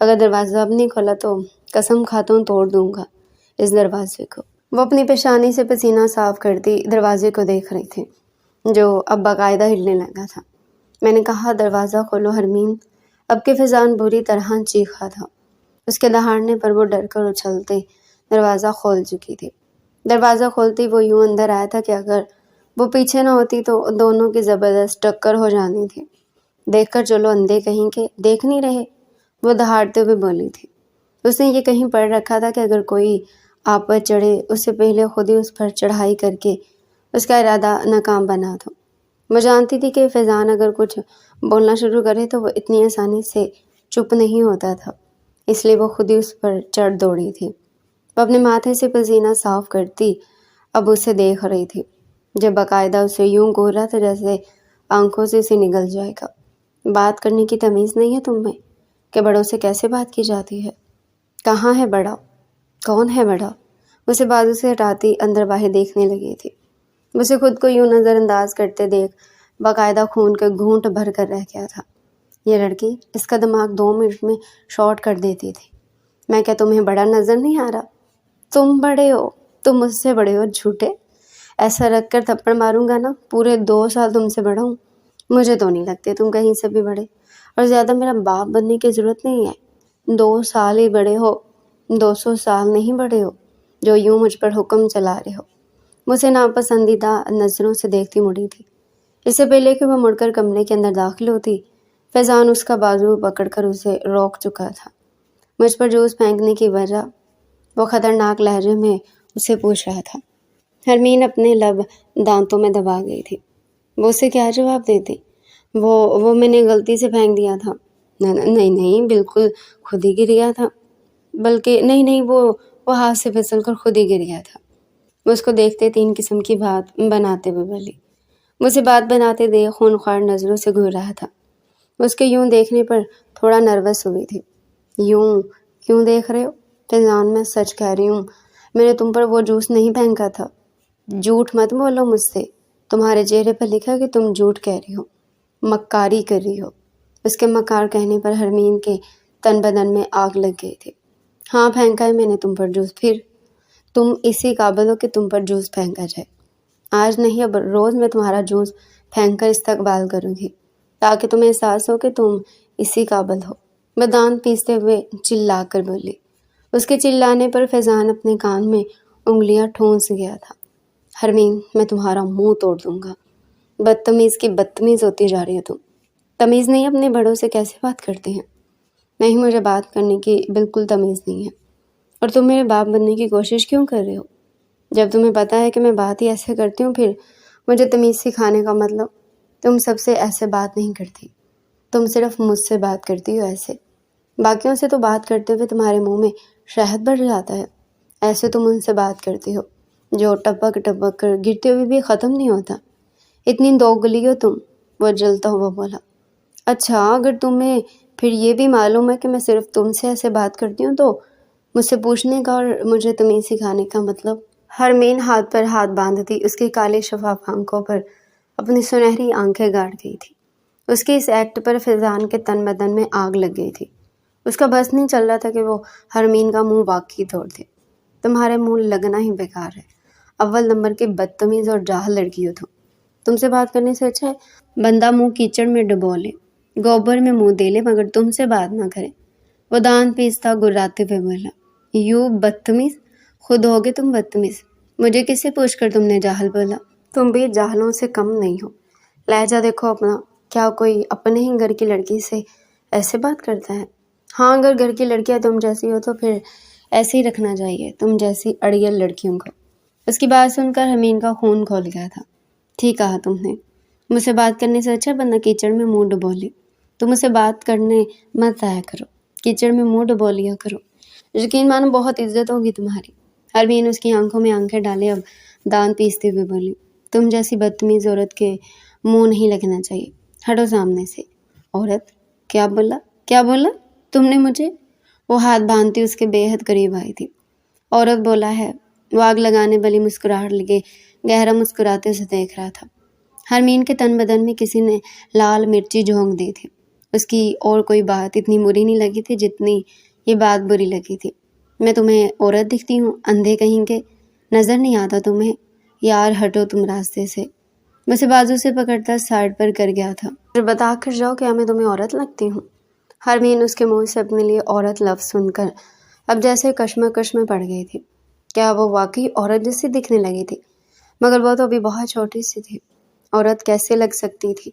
اگر دروازہ اب نہیں کھولا تو قسم کھاتا ہوں توڑ دوں گا اس دروازے کو۔ وہ اپنی پیشانی سے پسینہ صاف کرتی دروازے کو دیکھ رہی تھی جو اب باقاعدہ ہلنے لگا تھا۔ میں نے کہا دروازہ کھولو حرمین۔ اب کے فضان بری طرح چیخا تھا۔ اس کے دہاڑنے پر وہ ڈر کر اچھلتے دروازہ کھول چکی تھی۔ دروازہ کھولتی وہ یوں اندر آیا تھا کہ اگر وہ پیچھے نہ ہوتی تو دونوں کی زبردست ٹکر ہو جانی تھی۔ دیکھ کر چلو اندھے کہیں کے، دیکھ نہیں رہے؟ وہ دہاڑتے ہوئے بولی تھی۔ اس نے یہ کہیں پڑھ رکھا تھا کہ اگر کوئی آپ پر چڑھے اس سے پہلے خود ہی اس پر چڑھائی کر کے اس کا ارادہ ناکام بنا دو۔ وہ جانتی تھی کہ فیضان اگر کچھ بولنا شروع کرے تو وہ اتنی آسانی سے چپ نہیں ہوتا تھا، اس لیے وہ خود ہی اس پر چڑھ دوڑی تھی۔ وہ اپنے ماتھے سے پسینہ صاف کرتی اب اسے دیکھ رہی تھی، جب باقاعدہ اسے یوں گھور رہا تھا جیسے آنکھوں سے اسے نگل جائے گا۔ بات کرنے کی تمیز نہیں ہے تم میں کہ بڑوں سے کیسے بات کی جاتی ہے؟ کہاں ہے بڑا؟ کون ہے بڑا؟ اسے بازو سے ہٹاتی اندر باہر دیکھنے لگی تھی۔ اسے خود کو یوں نظر انداز کرتے دیکھ باقاعدہ خون کے گھونٹ بھر کر رہ گیا تھا۔ یہ لڑکی، اس کا دماغ 2 منٹ میں شارٹ کر دیتی تھی۔ میں کیا تمہیں بڑا نظر نہیں آ رہا؟ تم بڑے ہو، تم مجھ سے بڑے ہو جھوٹے۔ ایسا رکھ کر تھپڑ ماروں گا نا، پورے 2 سال تم سے بڑا ہوں۔ مجھے تو نہیں لگتے تم کہیں سے بھی بڑے، اور زیادہ میرا باپ بننے کی ضرورت نہیں ہے۔ 2 سال ہی بڑے ہو، 200 سال نہیں بڑے ہو جو یوں مجھ پر حکم چلا رہے ہو۔ مجھے ناپسندیدہ نظروں سے دیکھتی مڑی تھی۔ اس سے پہلے کہ وہ مڑ کر کمرے کے اندر داخل ہوتی، فیضان اس کا بازو پکڑ کر اسے روک چکا تھا۔ مجھ پر جوس پھینکنے کی وجہ وہ خطرناک لہجے میں اسے پوچھ رہا تھا۔ حرمین اپنے لب دانتوں میں دبا گئی تھی۔ وہ اسے کیا جواب دیتی؟ وہ میں نے غلطی سے پھینک دیا تھا۔ نہیں بالکل خود ہی گر گیا تھا، بلکہ نہیں وہ ہاتھ سے پھسل کر خود ہی گر گیا تھا۔ وہ اس کو دیکھتے 3 قسم کی بات بناتے ہوئے بولی۔ مجھے بات بناتے دیکھ خونخوار نظروں سے گھور رہا تھا۔ اس کے یوں دیکھنے پر تھوڑا نروس ہوئی تھی۔ یوں کیوں دیکھ رہے ہو؟ فیضان میں سچ کہہ رہی ہوں، میں نے تم پر وہ جوس نہیں پھینکا تھا۔ جھوٹ مت بولو مجھ سے، تمہارے چہرے پر لکھا کہ تم جھوٹ کہہ رہی ہو، مکاری کر رہی ہو۔ اس کے مکار کہنے پر حرمین کے تن بدن میں آگ لگ گئی تھی۔ ہاں پھینکا ہے میں نے تم پر جوس، پھر تم اسی قابل ہو کہ تم پر جوس پھینکا جائے۔ آج نہیں اب روز میں تمہارا جوس پھینک کر استقبال کروں گی تاکہ تمہیں احساس ہو کہ تم اسی قابل ہو۔ وہ دانت پیستے ہوئے چلا کر بولی۔ اس کے چلانے پر فیضان اپنے کان میں انگلیاں ٹھونس گیا تھا۔ حرمین، میں تمہارا منہ توڑ دوں گا۔ بدتمیز کی بدتمیز ہوتی جا رہی ہو تم۔ تمیز نہیں اپنے بڑوں سے کیسے بات کرتے ہیں؟ نہیں، مجھے بات کرنے کی بالکل تمیز نہیں ہے۔ اور تم میرے باپ بننے کی کوشش کیوں کر رہے ہو؟ جب تمہیں پتہ ہے کہ میں بات ہی ایسے کرتی ہوں، پھر مجھے تمیز سکھانے کا مطلب؟ تم سب سے ایسے بات نہیں کرتی، تم صرف مجھ سے بات کرتی ہو ایسے۔ باقیوں سے تو بات کرتے ہوئے تمہارے منہ میں شہد بڑھ جاتا ہے، ایسے تم ان سے بات کرتی ہو جو ٹپک ٹپک کر گرتے ہوئے بھی ختم نہیں ہوتا۔ اتنی دوگلی ہو تم، وہ جلتا ہوا بولا۔ اچھا، اگر تمہیں پھر یہ بھی معلوم ہے کہ میں صرف تم سے ایسے بات کرتی ہوں تو مجھ سے پوچھنے کا اور مجھے تمیز سکھانے کا مطلب؟ حرمین ہاتھ پر ہاتھ باندھتی اس کی کالے شفاف آنکھوں پر اپنی سنہری آنکھیں گاڑ گئی تھی۔ اس کے اس ایکٹ پر فیضان کے تن بدن میں آگ لگ گئی تھی۔ اس کا بس نہیں چل رہا تھا کہ وہ حرمین کا منہ واقعی توڑ دے۔ تمہارے منہ لگنا ہی بیکار ہے، اول نمبر کی بدتمیز اور جاہل لڑکی ہو تم سے بات کرنے سے اچھا ہے بندہ منہ کیچڑ میں ڈبو لے، گوبر میں منہ دے لے، مگر تم سے بات نہ کرے۔ وہ دانت پیستا گراتے ہوئے بولا۔ یوں بدتمیز؟ خود ہوگے تم بدتمیز، مجھے کس سے پوچھ کر تم نے جاہل بولا؟ تم بھی جاہلوں سے کم نہیں ہو۔ لہجہ دیکھو اپنا، کیا کوئی اپنے ہی گھر کی لڑکی سے ایسے بات کرتا ہے؟ ہاں، اگر گھر کی لڑکیاں تم جیسی ہو تو پھر ایسے ہی رکھنا چاہیے تم جیسی اڑیل لڑکیوں کو۔ اس کی بات سن کر حرمین کا خون کھول گیا تھا۔ ٹھیک کہا تم نے، مجھ سے بات کرنے سے اچھا بندہ کیچڑ میں منہ ڈبو لے۔ تم مجھ سے بات کرنے مت آیا کرو، کیچڑ میں منہ ڈبو لیا کرو، یقین مانو بہت عزت ہوگی تمہاری۔ حرمین اس کی آنکھوں میں آنکھیں ڈالے اب دانت پیستے ہوئے بولی۔ تم جیسی بدتمیز عورت کے منہ نہیں لگنا چاہیے، ہٹو سامنے سے۔ عورت؟ کیا بولا تم نے مجھے؟ وہ ہاتھ باندھتی اس کے بے حد قریب آئی تھی۔ عورت بولا ہے، وہ آگ لگانے والی مسکراہٹ لگے گہرا مسکراتے اسے دیکھ رہا تھا۔ حرمین کے تن بدن میں کسی نے لال مرچی جھونک دی تھی۔ اس کی اور کوئی بات اتنی بری نہیں لگی تھی جتنی یہ بات بری لگی تھی۔ میں تمہیں عورت دکھتی ہوں؟ اندھے کہیں کے، نظر نہیں آتا تمہیں؟ یار ہٹو تم راستے سے۔ میں اسے بازو سے پکڑتا سائڈ پر کر گیا تھا۔ پھر بتا کر جاؤ کیا میں تمہیں عورت لگتی ہوں؟ حرمین اس کے منہ سے اپنے لیے عورت لفظ سن کر اب جیسے کشمکش میں پڑ گئی تھی۔ کیا وہ واقعی عورت جیسی دکھنے لگی تھی؟ مگر وہ تو ابھی بہت چھوٹی سی تھی، عورت کیسے لگ سکتی تھی؟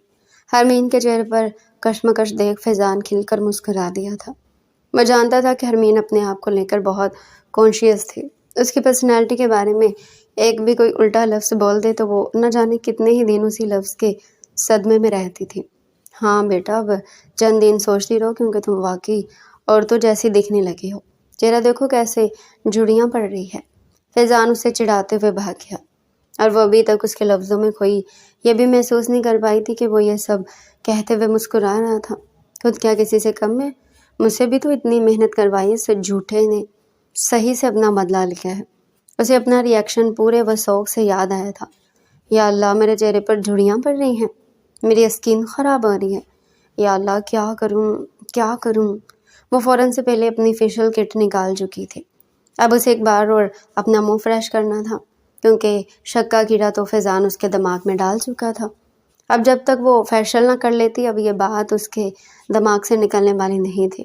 حرمین کے چہرے پر کشمکش دیکھ فیضان کھل کر مسکرا دیا تھا۔ میں جانتا تھا کہ حرمین اپنے آپ کو لے کر بہت کانشیس تھی۔ اس کی پرسنالٹی کے بارے میں ایک بھی کوئی الٹا لفظ بول دے تو وہ نہ جانے کتنے ہی دن اسی لفظ کے صدمے میں رہتی تھی۔ ہاں بیٹا، اب چند دن سوچتی رہو کیونکہ تم واقعی عورتوں جیسی دکھنے لگی ہو۔ چہرہ دیکھو کیسے جڑیاں پڑ رہی ہے۔ فیضان اسے چڑھاتے ہوئے بھاگ گیا اور وہ ابھی تک اس کے لفظوں میں کوئی یہ بھی محسوس نہیں کر پائی تھی کہ وہ یہ سب کہتے ہوئے مسکرا رہا تھا۔ خود کیا کسی سے کم ہے؟ مجھ سے بھی تو اتنی محنت کروائی ہے، اس جھوٹے نے صحیح سے اپنا بدلہ لیا ہے۔ اسے اپنا ری ایکشن پورے وثوق سے یاد آیا تھا۔ یا اللہ، میرے چہرے پر جھڑیاں پڑ رہی ہیں، میری اسکن خراب ہو رہی ہے، یا اللہ کیا کروں کیا کروں؟ وہ فوراً سے پہلے اپنی فیشل کٹ نکال چکی تھی۔ اب اسے ایک بار اور اپنا منہ فریش کرنا تھا کیونکہ شک کا کیڑا تو فیضان اس کے دماغ میں ڈال چکا تھا۔ اب جب تک وہ فیشل نہ کر لیتی اب یہ بات اس کے دماغ سے نکلنے والی نہیں تھی۔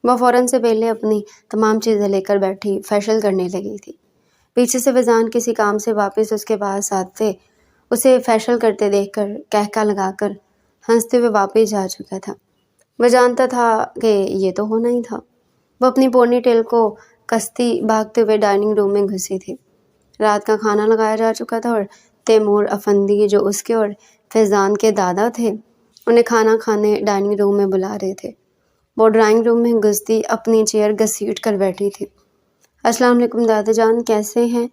وہ فوراً سے پہلے اپنی تمام چیزیں لے کر بیٹھی فیشل کرنے لگی تھی۔ پیچھے سے فیضان کسی کام سے واپس اس کے پاس آتے اسے فیشل کرتے دیکھ کر کہکا لگا کر ہنستے ہوئے واپس جا چکا تھا۔ وہ جانتا تھا کہ یہ تو ہونا ہی تھا۔ وہ اپنی پونی ٹیل کو کستی بھاگتے ہوئے ڈائننگ روم میں گھسی تھی۔ رات کا کھانا لگایا جا چکا تھا اور تیمور افندی جو اس کے اور فیضان کے دادا تھے انہیں کھانا کھانے ڈائننگ روم میں بلا رہے تھے۔ وہ ڈرائنگ روم میں گھستی اپنی چیئر گھسیٹ کر بیٹھی تھی۔ السلام علیکم دادا جان، کیسے ہیں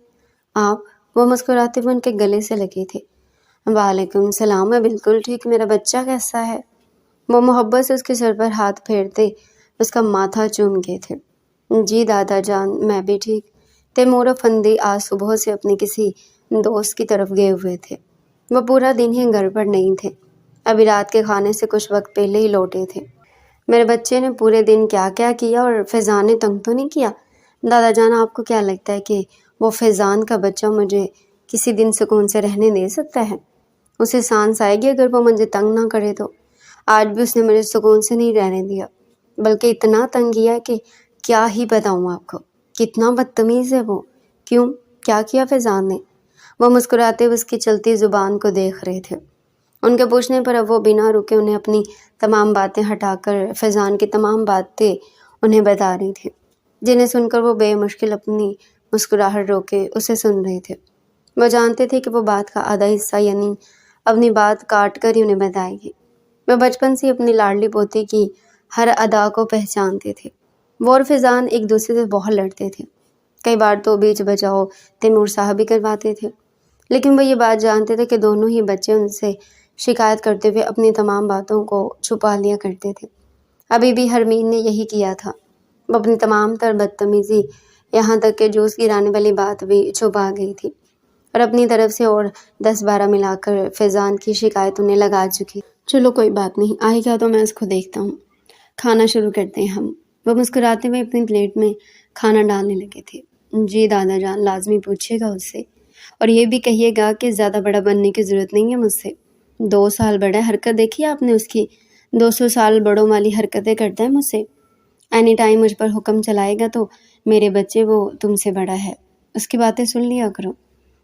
آپ؟ وہ مسکراتے ہوئے ان کے گلے سے لگی تھی۔ وعلیکم السلام، میں بالکل ٹھیک، میرا بچہ کیسا ہے؟ وہ محبت سے اس کے سر پر ہاتھ پھیرتے اس کا ماتھا چوم گئے تھے۔ جی دادا جان، میں بھی ٹھیک۔ تیمور افندی آج صبح سے اپنی کسی دوست کی طرف گئے ہوئے تھے۔ وہ پورا دن ہی گھر پر نہیں تھے، ابھی رات کے کھانے سے کچھ وقت پہلے ہی لوٹے تھے۔ میرے بچے نے پورے دن کیا کیا کیا اور فیضان نے تنگ تو نہیں کیا؟ دادا جان، آپ کو کیا لگتا ہے کہ وہ فیضان کا بچہ مجھے کسی دن سکون سے رہنے دے سکتا ہے؟ اسے سانس آئے گی اگر وہ مجھے تنگ نہ کرے تو۔ آج بھی اس نے مجھے سکون سے نہیں رہنے دیا، بلکہ اتنا تنگ کیا کہ کیا ہی بتاؤں آپ کو۔ کتنا بدتمیز ہے وہ۔ کیوں؟ کیا کیا فیضان نے؟ وہ مسکراتے ہوئے اس کی چلتی زبان کو دیکھ رہے تھے۔ ان کے پوچھنے پر اب وہ بنا رکے انہیں اپنی تمام باتیں ہٹا کر فیضان کی تمام باتیں انہیں بتا رہی تھی، جنہیں سن کر وہ بے مشکل اپنی مسکراہٹ روکے اسے سن رہے تھے۔ وہ جانتے تھے کہ وہ بات کا آدھا حصہ یعنی اپنی بات کاٹ کر ہی انہیں بتائے گی۔ وہ بچپن سے اپنی لاڈلی پوتی کی ہر ادا کو پہچانتے تھے۔ وہ اور فیضان ایک دوسرے سے بہت لڑتے تھے، کئی بار تو بیچ بچاؤ تیمور صاحب بھی کرواتے تھے، لیکن وہ یہ بات جانتے تھے کہ دونوں ہی بچے ان سے شکایت کرتے ہوئے اپنی تمام باتوں کو چھپا لیا کرتے تھے۔ ابھی بھی حرمین نے یہی کیا تھا۔ وہ اپنی تمام تر بدتمیزی یہاں تک کہ جوس گرانے والی بات بھی چھپا گئی تھی اور اپنی طرف سے اور 10-12 ملا کر فیضان کی شکایت انہیں لگا چکی۔ چلو کوئی بات نہیں، آئے گا تو میں اس کو دیکھتا ہوں، کھانا شروع کرتے ہیں ہم۔ وہ مسکراتے ہوئے اپنی پلیٹ میں کھانا ڈالنے لگے تھے۔ جی دادا جان، لازمی پوچھیے گا اس سے، اور یہ بھی کہیے گا کہ زیادہ بڑا بننے کی ضرورت نہیں ہے مجھ سے۔ 2 سال بڑا ہے، حرکت دیکھی آپ نے اس کی؟ 200 سال بڑوں والی حرکتیں کرتا ہے مجھ سے۔ اینی ٹائم مجھ پر حکم چلائے گا تو میرے بچے وہ تم سے بڑا ہے، اس کی باتیں سن لیا کرو۔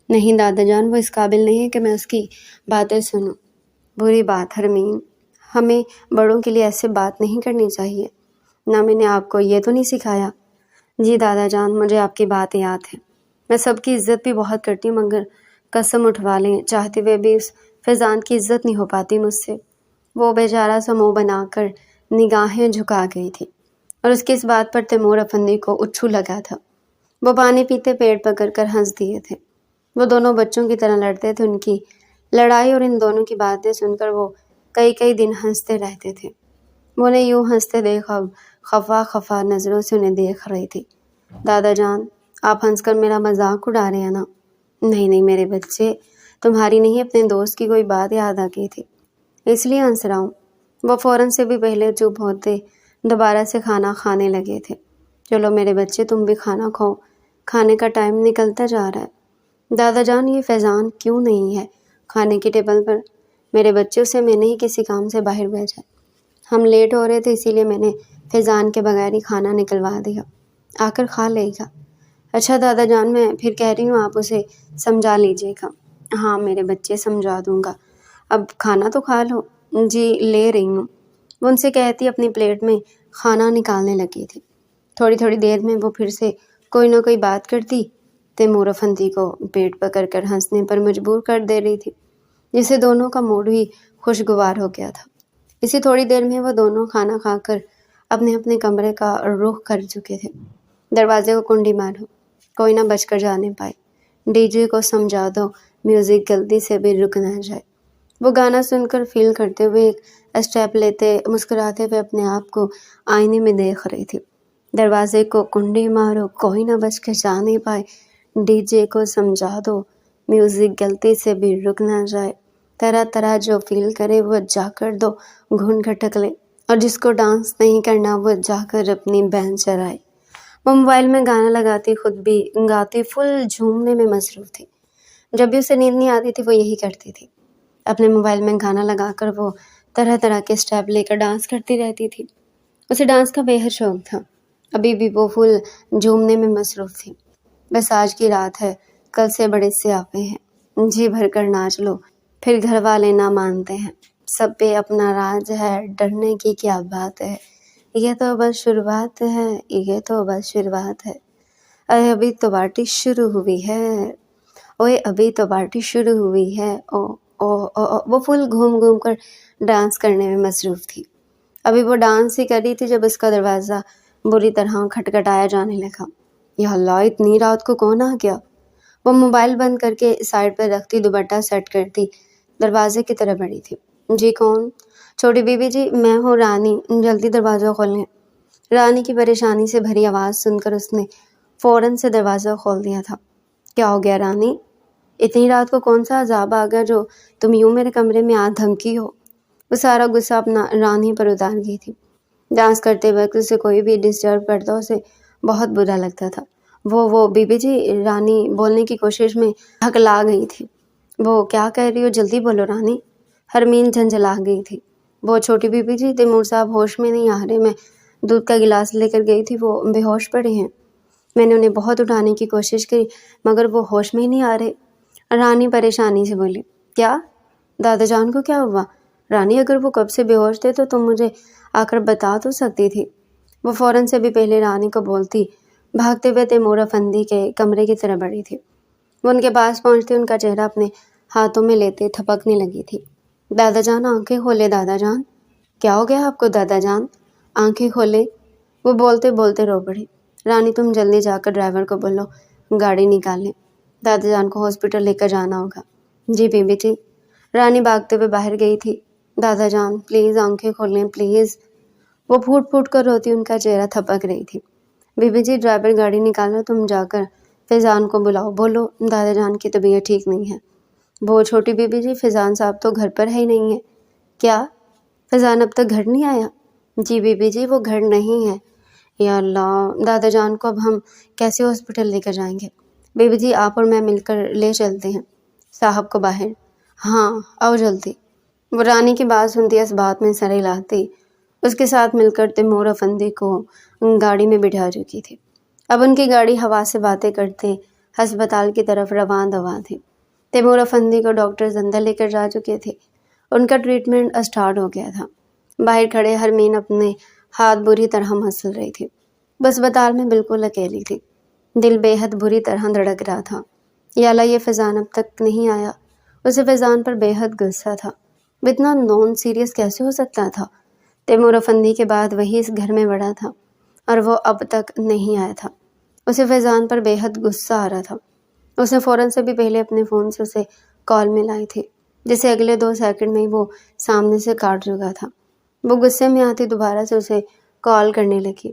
نہیں دادا جان، وہ اس قابل نہیں ہے کہ میں اس کی باتیں سنوں۔ بری بات حرمین، ہمیں بڑوں کے لیے ایسے بات نہیں کرنی چاہیے۔ نہ میں نے آپ کو یہ تو نہیں سکھایا۔ جی دادا جان، مجھے آپ کی بات یاد ہے، میں سب کی عزت بھی بہت کرتی ہوں، مگر قسم اٹھوا لیں چاہتے ہوئے بھی اس فیضان کی عزت نہیں ہو پاتی مجھ سے۔ وہ بیچارہ سا منہ بنا کر نگاہیں جھکا گئی تھی اور اس کی اس بات پر تیمور افندی کو اچھو لگا تھا۔ وہ پانی پیتے پیٹ پکڑ کر ہنس دیے تھے۔ وہ دونوں بچوں کی طرح لڑتے تھے۔ ان کی لڑائی اور ان دونوں کی باتیں سن کر وہ کئی دن ہنستے رہتے تھے۔ وہ انہیں یوں ہنستے دیکھ اب خفا خفا نظروں سے انہیں دیکھ رہی تھی۔ دادا جان، آپ ہنس کر میرا مذاق اڑا رہے ہیں نا؟ نہیں میرے بچے، تمہاری نہیں اپنے دوست کی کوئی بات یاد آ گئی تھی، اس لیے ہنس رہا ہوں۔ وہ فوراً سے بھی پہلے چپ ہوتے دوبارہ سے کھانا کھانے لگے تھے۔ چلو میرے بچے تم بھی کھانا کھاؤ، کھانے کا ٹائم نکلتا جا رہا ہے۔ دادا جان یہ فیضان کیوں نہیں ہے کھانے کی ٹیبل پر؟ میرے بچے اسے میں نے ہی کسی کام سے باہر بھیجا، ہم لیٹ ہو رہے تھے اسی لیے میں نے فیضان کے بغیر ہی کھانا نکلوا دیا، آ کر کھا لے گا۔ اچھا دادا جان میں پھر کہہ رہی ہوں آپ اسے سمجھا لیجیے گا۔ ہاں میرے بچے سمجھا دوں گا، اب کھانا تو کھا لو۔ جی لے رہی ہوں، وہ ان سے کہتی اپنی پلیٹ میں کھانا نکالنے لگی تھی۔ تھوڑی تھوڑی دیر میں وہ پھر سے کوئی نہ کوئی بات کرتی، تیمور افندی کو پیٹ پکڑ کر ہنسنے پر مجبور کر دے رہی تھی، جس سے دونوں کا موڈ بھی خوشگوار ہو گیا تھا۔ اسی تھوڑی دیر میں وہ دونوں کھانا کھا کر اپنے اپنے کمرے کا رخ کر چکے تھے۔ دروازے کو کنڈی مارو، کوئی نہ بچ کر جانے پائے، ڈی جے کو سمجھا دو میوزک غلطی سے بھی رک نہ جائے۔ وہ گانا سن کر فیل کرتے ہوئے ایک اسٹیپ لیتے مسکراتے ہوئے اپنے آپ کو آئینے میں دیکھ رہی تھی۔ دروازے کو کنڈی مارو، کوئی نہ بچ کے جا نہیں پائے، ڈی جے کو سمجھا دو میوزک غلطی سے بھی رک نہ جائے۔ طرح طرح جو فیل کرے وہ جا کر دو گھن کھٹک لے، اور جس کو ڈانس نہیں کرنا وہ جا کر اپنی بہن چرائے۔ وہ موبائل میں گانا لگاتی، خود بھی گاتی، فل جھومنے میں مصروف تھی۔ جب بھی اسے نیند نہیں آتی تھی وہ یہی کرتی تھی، اپنے موبائل میں گانا لگا کر وہ طرح طرح کے اسٹیپ لے کر ڈانس کرتی رہتی تھی۔ اسے ڈانس کا بے حد شوق تھا، ابھی بھی وہ فل جھومنے میں مصروف تھی۔ بس آج کی رات ہے، کل سے بڑے سیاپے ہیں، جی بھر کر ناچ لو، پھر گھر والے نہ مانتے ہیں، سب پہ اپنا راج ہے، ڈرنے کی کیا بات ہے، یہ تو بس شروعات ہے، یہ تو بس شروعات ہے، ارے ابھی تو پارٹی شروع ہوئی ہے، اوے ابھی تو پارٹی شروع ہوئی ہے، او او او او۔ وہ فل گھوم گھوم کر ڈانس کرنے میں مصروف تھی۔ ابھی وہ ڈانس ہی کر رہی تھی جب اس کا دروازہ بری طرح کھٹکھٹایا جانے لگا۔ یا اللہ اتنی رات کو کون آ گیا؟ وہ موبائل بند کر کے سائڈ پر رکھتی دوپٹہ سیٹ کرتی دروازے کی طرف بڑھی تھی۔ جی کون؟ چھوٹی بی بی جی میں ہوں رانی، جلدی دروازہ کھولیں۔ رانی کی پریشانی سے بھری آواز سن کر اس نے فوراً سے دروازہ کھول دیا تھا۔ کیا ہو گیا رانی؟ اتنی رات کو کون سا عذاب آ گیا جو تم یوں میرے کمرے میں آ دھمکی ہو؟ وہ سارا غصہ اپنا رانی پر اتار گئی تھی۔ ڈانس کرتے وقت اسے کوئی بھی ڈسٹرب کرتا اسے بہت برا لگتا تھا۔ وہ بی بی جی، رانی بولنے کی کوشش میں ہکلا گئی تھی۔ وہ کیا کہہ رہی ہو؟ جلدی بولو رانی۔ ہرمین جھنجھلا گئی تھی۔ وہ چھوٹی بی بی جی، تیمور صاحب ہوش میں نہیں آ رہے، میں دودھ کا گلاس لے کر گئی تھی، وہ بے ہوش پڑے ہیں، میں نے انہیں بہت اٹھانے کی کوشش کی مگر وہ ہوش میں ہی نہیں آ رہے۔ رانی پریشانی سے بولی۔ کیا؟ دادا جان کو کیا ہوا؟ رانی اگر وہ کب سے بے ہوش تھے تو تم مجھے آ کر بتا تو سکتی تھی۔ وہ فوراً سے بھی پہلے رانی کو بولتی بھاگتے ہوئے تیمور افندی کے کمرے کی طرف بڑھی تھی۔ وہ ان کے پاس پہنچتے ان کا چہرہ اپنے ہاتھوں میں لیتے تھپکنے لگی تھی۔ دادا جان آنکھیں کھولے، دادا جان۔ کیا ہو گیا آپ کو دادا جان؟ آنکھیں کھولے، وہ بولتے بولتے رو پڑی۔ رانی تم جلدی جا کر ڈرائیور کو بولو گاڑی نکالیں، دادا جان کو ہاسپٹل لے کر جانا ہوگا۔ G B B G. رانی بھاگتے ہوئے باہر گئی تھی۔ دادا جان پلیز آنکھیں کھولیں پلیز، وہ پھوٹ پھوٹ کر روتی، ان کا چہرہ تھپک رہی تھی۔ بی بی جی ڈرائیور گاڑی نکالو، تم جا کر فیضان کو بلاؤ، بولو دادا جان کی طبیعت ٹھیک نہیں ہے۔ وہ چھوٹی بی بی جی فیضان صاحب تو گھر پر ہی نہیں ہے۔ کیا؟ فیضان اب تک گھر نہیں آیا؟ جی بی بی جی وہ گھر نہیں ہے۔ یا اللہ، دادا جان کو اب ہم کیسے ہاسپٹل لے کر جائیں گے؟ بی بی جی آپ اور میں مل کر لے چلتے ہیں صاحب کو باہر۔ ہاں آؤ جلدی۔ وہ رانی کی بات سنتی، اس بات میں سر ہلاتی، اس کے ساتھ مل کر تیمور افندی کو گاڑی میں بٹھا چکی تھی۔ اب ان کی گاڑی ہوا سے باتیں کرتے ہسپتال کی طرف رواں دواں تھی۔ تیمور افندی کو ڈاکٹرز اندر لے کر جا چکے تھے، ان کا ٹریٹمنٹ اسٹارٹ ہو گیا تھا۔ باہر کھڑے ہرمین اپنے ہاتھ بری طرح مسل رہی تھی، بس اسپتال میں بالکل اکیلی تھی۔ دل بے حد بری طرح دھڑک رہا تھا۔ یا اللہ یہ فیضان اب تک نہیں آیا۔ اسے فیضان پر بے حد غصہ تھا، وہ اتنا نان سیریس کیسے ہو سکتا تھا؟ تیمور افندی کے بعد وہی اس گھر میں بڑا تھا اور وہ اب تک نہیں آیا تھا۔ اسے فیضان پر بے حد غصہ آ رہا تھا۔ اس نے فوراً سے بھی پہلے اپنے فون سے اسے کال ملائی تھی، جسے اگلے 2 سیکنڈ میں ہی وہ سامنے سے کاٹ چکا تھا۔ وہ غصے میں آتی دوبارہ سے اسے کال کرنے لگی۔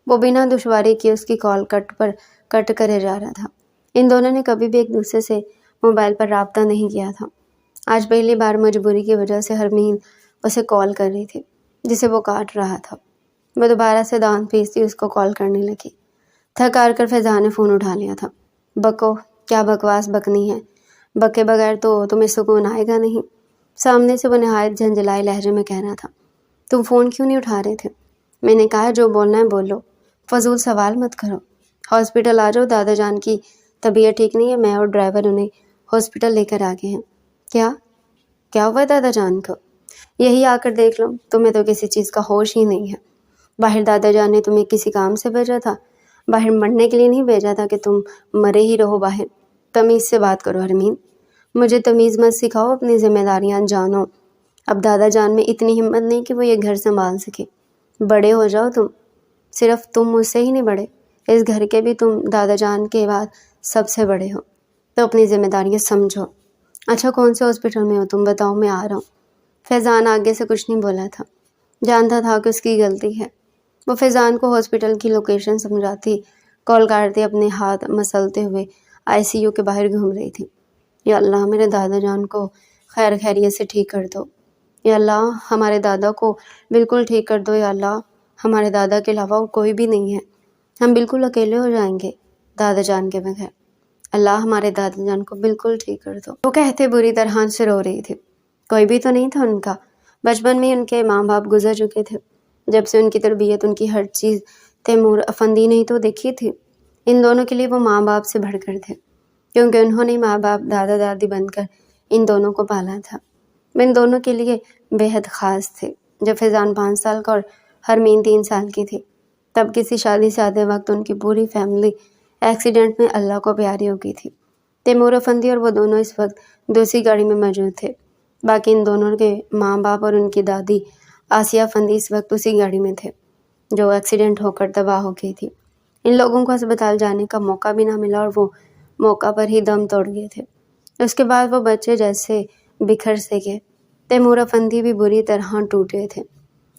وہ بنا دشواری کیے اس کی کال کٹ پر کٹ کرے جا رہا تھا۔ ان دونوں نے کبھی بھی ایک دوسرے سے موبائل پر رابطہ نہیں کیا تھا۔ آج پہلی بار مجبوری کی وجہ سے ہرمین اسے کال کر رہی تھی جسے وہ کاٹ رہا تھا۔ وہ دوبارہ سے دانت پیستی اس کو کال کرنے لگی۔ تھک ہار کر فضا نے فون اٹھا لیا تھا۔ بکو، کیا بکواس بکنی ہے، بکے بغیر تو تمہیں سکون آئے گا نہیں۔ سامنے سے وہ نہایت جھنجھلائے لہجے میں کہہ رہا تھا۔ تم فون کیوں نہیں اٹھا رہے تھے؟ میں نے کہا جو بولنا ہے بولو، فضول سوال مت کرو۔ ہاسپٹل آ جاؤ، دادا جان کی طبیعت ٹھیک نہیں ہے، میں اور ڈرائیور انہیں ہاسپٹل لے کر آگے ہیں۔ کیا ہوا دادا جان کو؟ یہی آ کر دیکھ لو، تمہیں تو کسی چیز کا ہوش ہی نہیں ہے۔ باہر دادا جان نے تمہیں کسی کام سے بھیجا تھا، باہر مرنے کے لیے نہیں بھیجا تھا کہ تم مرے ہی رہو باہر۔ تمیز سے بات کرو حرمین، مجھے تمیز مت سکھاؤ، اپنی ذمہ داریاں جانو۔ اب دادا جان میں اتنی ہمت نہیں کہ وہ یہ گھر سنبھال سکے۔ بڑے ہو جاؤ تم، صرف تم مجھ سے ہی نہیں بڑے، اس گھر کے بھی تم دادا جان کے بعد سب سے بڑے ہو، تو اپنی ذمہ داریاں سمجھو۔ اچھا کون سے ہاسپٹل میں ہو تم؟ بتاؤ، میں آ رہا ہوں۔ فیضان آگے سے کچھ نہیں بولا تھا، جانتا تھا کہ اس کی غلطی ہے۔ وہ فیضان کو ہاسپٹل کی لوکیشن سمجھاتی کال کاٹتے اپنے ہاتھ مسلتے ہوئے ICU کے باہر گھوم رہی تھی۔ یا اللہ میرے دادا جان کو خیر خیریت سے ٹھیک کر دو، یا اللہ ہمارے دادا کو بالکل ٹھیک کر دو، یا اللہ ہمارے دادا کے علاوہ اور کوئی بھی نہیں ہے، ہم بالکل اکیلے ہو جائیں گے دادا جان کے بغیر، اللہ ہمارے دادا جان کو بالکل ٹھیک کر دو۔ وہ کہتے بری طرح سے رو رہی تھی۔ کوئی بھی تو نہیں تھا ان کا، بچپن میں ان کے ماں باپ گزر چکے تھے، جب سے ان کی تربیت، ان کی ہر چیز تیمور افندی نے ہی تو دیکھی تھی۔ ان دونوں کے لیے وہ ماں باپ سے بڑھ کر تھے، کیونکہ انہوں نے ماں باپ دادا دادی بن کر ان دونوں کو پالا تھا۔ وہ ان دونوں کے لیے بے حد خاص تھے۔ جب فیضان 5 سال کا اور حرمین 3 سال کی تھی، تب کسی شادی سے آتے وقت ان کی پوری فیملی ایکسیڈنٹ میں اللہ کو پیاری ہو گئی تھی۔ تیمور افندی اور وہ دونوں اس وقت دوسری گاڑی میں موجود تھے، باقی ان دونوں کے ماں باپ اور ان کی دادی آسیہ افندی اس وقت اسی گاڑی میں تھے جو ایکسیڈنٹ ہو کر تباہ ہو گئی تھی۔ ان لوگوں کو اسپتال جانے کا موقع بھی نہ ملا اور وہ موقع پر ہی دم توڑ گئے تھے۔ اس کے بعد وہ بچے جیسے بکھر سے گئے۔ تیمور افندی بھی بری طرح ٹوٹ گئے تھے،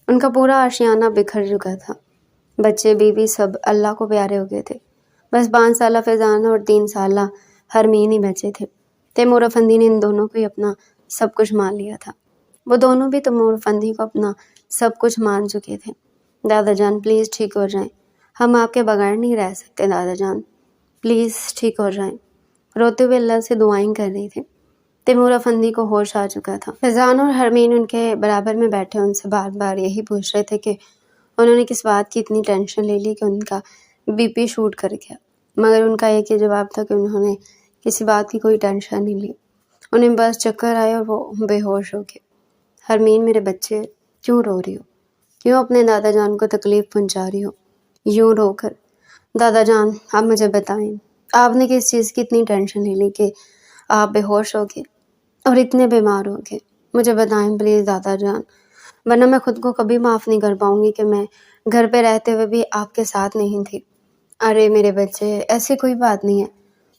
ان کا پورا آشیانہ بکھر چکا تھا، بچے بیوی سب اللہ کو پیارے ہو گئے تھے۔ بس 5 سالہ فیضان اور 3 سالہ حرمین ہی بچے تھے۔ تیمور افندی نے ان دونوں کو ہی اپنا سب کچھ مان لیا تھا، وہ دونوں بھی تیمور افندی کو اپنا سب کچھ مان چکے تھے۔ دادا جان پلیز ٹھیک ہو جائیں، ہم آپ کے بغیر نہیں رہ سکتے، دادا جان پلیز ٹھیک ہو جائیں۔ روتے ہوئے اللہ سے دعائیں کر رہی تھی۔ تیمور افندی کو ہوش آ چکا تھا۔ فیضان اور حرمین ان کے برابر میں بیٹھے ان سے بار بار یہی پوچھ رہے تھے کہ انہوں نے کس بات کی اتنی ٹینشن لے لی کہ ان کا BP شوٹ کر گیا، مگر ان کا ایک ہی جواب تھا کہ انہوں نے کسی بات کی کوئی ٹینشن نہیں لی، انہیں بس چکر آئے اور وہ بے ہوش ہو گئے۔ حرمین میرے بچے، کیوں رو رہی ہو؟ کیوں اپنے دادا جان کو تکلیف پہنچا رہی ہو یوں رو کر؟ دادا جان آپ مجھے بتائیں، آپ نے کس چیز کی اتنی ٹینشن لے لی کہ آپ بے ہوش ہو گئے اور اتنے بیمار ہو گئے؟ مجھے بتائیں پلیز دادا جان، ورنہ میں خود کو کبھی معاف نہیں کر پاؤں گی کہ میں گھر پہ رہتے ہوئے بھی آپ کے ساتھ نہیں تھی۔ ارے میرے بچے، ایسی کوئی بات نہیں ہے،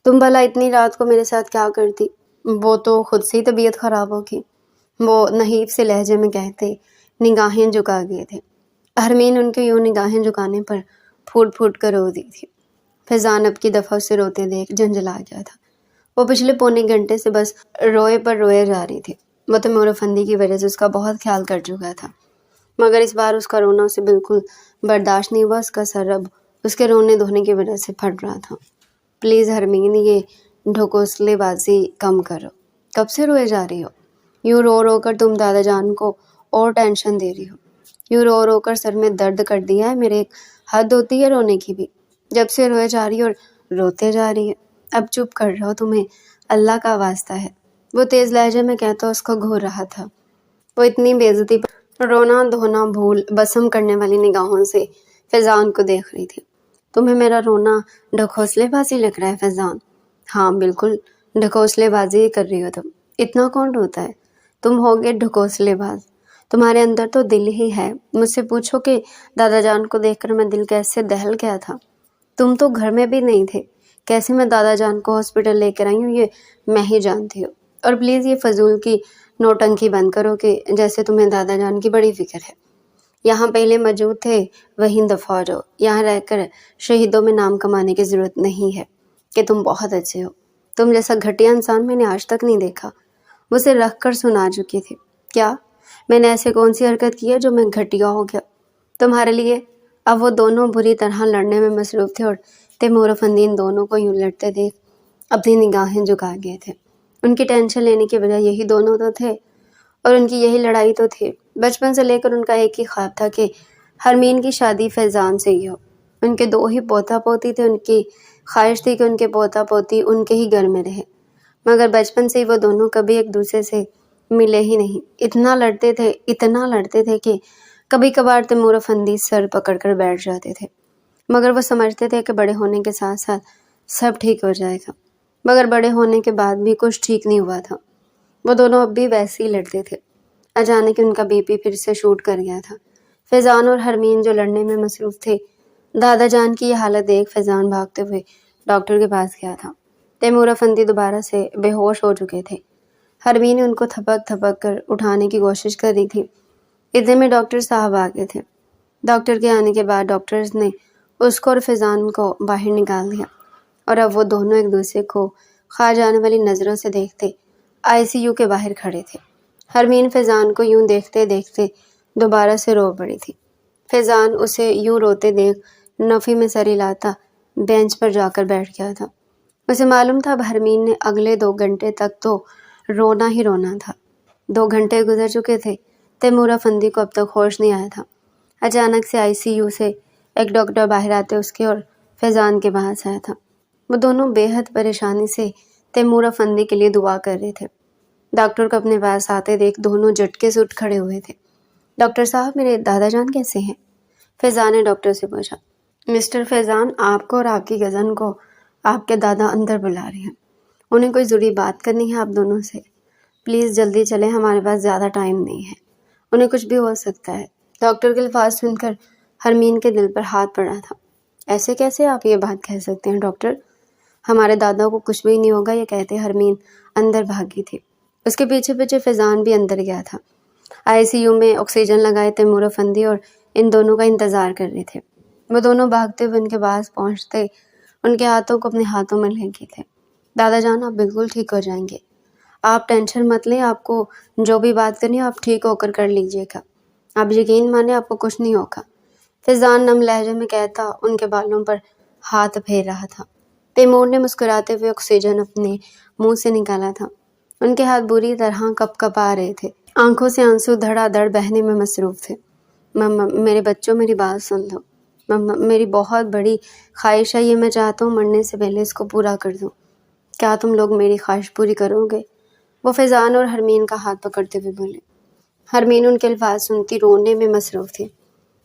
تم بھلا اتنی رات کو میرے ساتھ کیا کرتی؟ وہ تو خود سے ہی طبیعت خراب ہوگی، وہ نحیف سے لہجے میں کہتے نگاہیں جھکا گئے تھے۔ حرمین ان کے یوں نگاہیں جھکانے پر پھوٹ پھوٹ کر رو دی تھی۔ فیضان اب کی دفعہ اسے روتے دیکھ جھنجھلا گیا تھا، وہ پچھلے پونے گھنٹے سے بس روئے پر روئے جا رہی تھی۔ وہ تیمور افندی کی وجہ سے اس کا بہت خیال کر چکا تھا، مگر اس بار اس کا رونا اسے بالکل برداشت نہیں ہوا، اس کا سر اب اس کے رونے دھونے کی وجہ سے پھٹ رہا تھا۔ پلیز حرمین یہ ڈھکوسلے بازی کم کرو، کب سے روئے جا رہی ہو؟ یوں رو رو کر تم دادا جان کو اور ٹینشن دے رہی ہو، یوں رو رو کر سر میں درد کر دیا ہے میرے، ایک حد ہوتی ہے رونے کی بھی، جب سے روئے جا رہی اور روتے جا رہی ہے۔ اب چپ کر رہو، تمہیں اللہ کا واسطہ ہے، وہ تیز لہجے میں کہتا اس کو گھور رہا تھا۔ وہ اتنی بے عزتی پر رونا دھونا بھول بسم کرنے والی نگاہوں سے فیضان کو دیکھ رہی تھی۔ تمہیں میرا رونا ڈھکوسلے بازی لگ رہا ہے فیضان؟ ہاں بالکل ڈھکوسلے بازی کر رہی ہو تم، اتنا کون روتا ہے؟ تم ہوگے ڈھکوسلے باز، تمہارے اندر تو دل ہی ہے۔ مجھ سے پوچھو کہ دادا جان کو دیکھ کر میں دل کیسے دہل گیا تھا، تم تو گھر میں بھی نہیں تھے، کیسے میں دادا جان کو ہاسپٹل لے کر آئی ہوں یہ میں ہی جانتی ہوں۔ اور پلیز یہ فضول کی نوٹنکی بند کرو کہ جیسے تمہیں دادا جان کی بڑی فکر ہے۔ یہاں پہلے موجود تھے وہیں دفع ہو جاؤ، یہاں رہ کر شہیدوں میں نام کمانے کی ضرورت نہیں ہے کہ تم بہت اچھے ہو، تم جیسا گھٹیا انسان میں نے آج تک نہیں دیکھا۔ وہ اسے رکھ کر سنا چکی تھی۔ کیا میں نے ایسے کون سی حرکت کی ہے جو میں گھٹیا ہو گیا تمہارے لیے؟ اب وہ دونوں بری طرح لڑنے میں مصروف تھے اور تیمور افندی ان دونوں کو یوں لڑتے دیکھ اپنی نگاہیں جھکا گئے تھے۔ ان کی ٹینشن لینے کی وجہ یہی دونوں تو تھے اور ان کی یہی لڑائی تو تھی۔ بچپن سے لے کر ان کا ایک ہی خواب تھا کہ حرمین کی شادی فیضان سے ہی ہو۔ ان کے 2 ہی پوتا پوتی تھے، ان کی خواہش تھی کہ ان کے پوتا پوتی ان کے ہی گھر میں رہے، مگر بچپن سے ہی وہ دونوں کبھی ایک دوسرے سے ملے ہی نہیں۔ اتنا لڑتے تھے کہ کبھی کبھار تیمور افندی سر پکڑ کر بیٹھ جاتے تھے، مگر وہ سمجھتے تھے کہ بڑے ہونے کے ساتھ ساتھ سب ٹھیک ہو جائے گا، مگر بڑے ہونے کے بعد بھی کچھ ٹھیک نہیں ہوا تھا۔ وہ دونوں اب بھی ویسے ہی لڑتے تھے۔ اچانک ان کا بی پی پھر سے شوٹ کر گیا تھا۔ فیضان اور حرمین جو لڑنے میں مصروف تھے، دادا جان کی یہ حالت دیکھ فیضان بھاگتے ہوئے ڈاکٹر کے پاس گیا تھا۔ تیمور افندی دوبارہ سے بے ہوش ہو چکے تھے۔ حرمین ان کو تھپک تھپک کر اٹھانے کی کوشش کر رہی تھی۔ اتنے میں ڈاکٹر صاحب آ گئے تھے۔ ڈاکٹر کے آنے کے بعد ڈاکٹرز نے اس کو اور فیضان کو باہر نکال دیا اور اب وہ دونوں ایک دوسرے کو کھا جانے والی نظروں سے دیکھتے ICU کے باہر کھڑے تھے۔ حرمین فیضان کو یوں دیکھتے دیکھتے دوبارہ سے رو پڑی تھی۔ فیضان اسے یوں روتے دیکھ نفی میں سر ہلاتا بینچ پر جا کر بیٹھ گیا تھا۔ اسے معلوم تھا اب حرمین نے اگلے 2 گھنٹے تک تو رونا ہی رونا تھا۔ 2 گھنٹے گزر چکے تھے، تیمور افندی کو اب تک ہوش نہیں آیا تھا۔ اچانک سے ICU سے ایک ڈاکٹر باہر آتے اس کے اور فیضان کے پاس آیا تھا۔ وہ دونوں بے حد پریشانی سے تیمور افندی کے لیے دعا کر رہے تھے۔ ڈاکٹر کو اپنے پاس آتے دیکھ دونوں جھٹکے سے اٹھ کھڑے ہوئے تھے۔ ڈاکٹر صاحب، میرے دادا جان کیسے ہیں؟ فیضان نے ڈاکٹر سے پوچھا۔ مسٹر فیضان، آپ کو اور آپ کی کزن کو آپ کے دادا اندر بلا رہے ہیں، انہیں کوئی ضروری بات کرنی ہے آپ دونوں سے۔ پلیز جلدی چلیں، ہمارے پاس زیادہ ٹائم نہیں ہے، انہیں کچھ بھی ہو سکتا ہے۔ ڈاکٹر کے الفاظ سن کر حرمین کے دل پر ہاتھ پڑا تھا۔ ایسے کیسے آپ یہ بات کہہ سکتے ہیں ڈاکٹر؟ ہمارے دادا کو کچھ بھی نہیں ہوگا، یہ کہتے حرمین اندر بھاگی تھی۔ اس کے پیچھے پیچھے فیضان بھی اندر گیا تھا۔ ICU میں آکسیجن لگائے تیمور افندی اور ان دونوں کا انتظار کر رہے تھے۔ وہ دونوں بھاگتے ہوئے ان کے پاس پہنچتے ان کے ہاتھوں کو اپنے ہاتھوں میں لے گئے تھے۔ دادا جان، آپ بالکل ٹھیک ہو جائیں گے، آپ ٹینشن مت لیں، آپ کو جو بھی بات کرنی ہے آپ ٹھیک ہو کر لیجیے گا، آپ یقین مانیں آپ کو کچھ نہیں ہوگا، فیضان نم لہجے میں کہتا ان کے بالوں پر ہاتھ پھیر رہا تھا۔ تیمور نے مسکراتے ہوئے آکسیجن اپنے منہ سے نکالا تھا۔ ان کے ہاتھ بری طرح کپ آ رہے تھے، آنکھوں سے آنسو دھڑا دھڑ بہنے میں مصروف تھے۔ مما، میرے بچوں میری بات سن لو، مما میری بہت بڑی خواہش ہے، یہ میں چاہتا ہوں مرنے سے پہلے اس کو پورا کر دوں، کیا تم لوگ میری خواہش پوری کرو گے؟ وہ فیضان اور حرمین کا ہاتھ پکڑتے ہوئے بولے۔ حرمین ان کے الفاظ سنتی رونے میں مصروف تھی،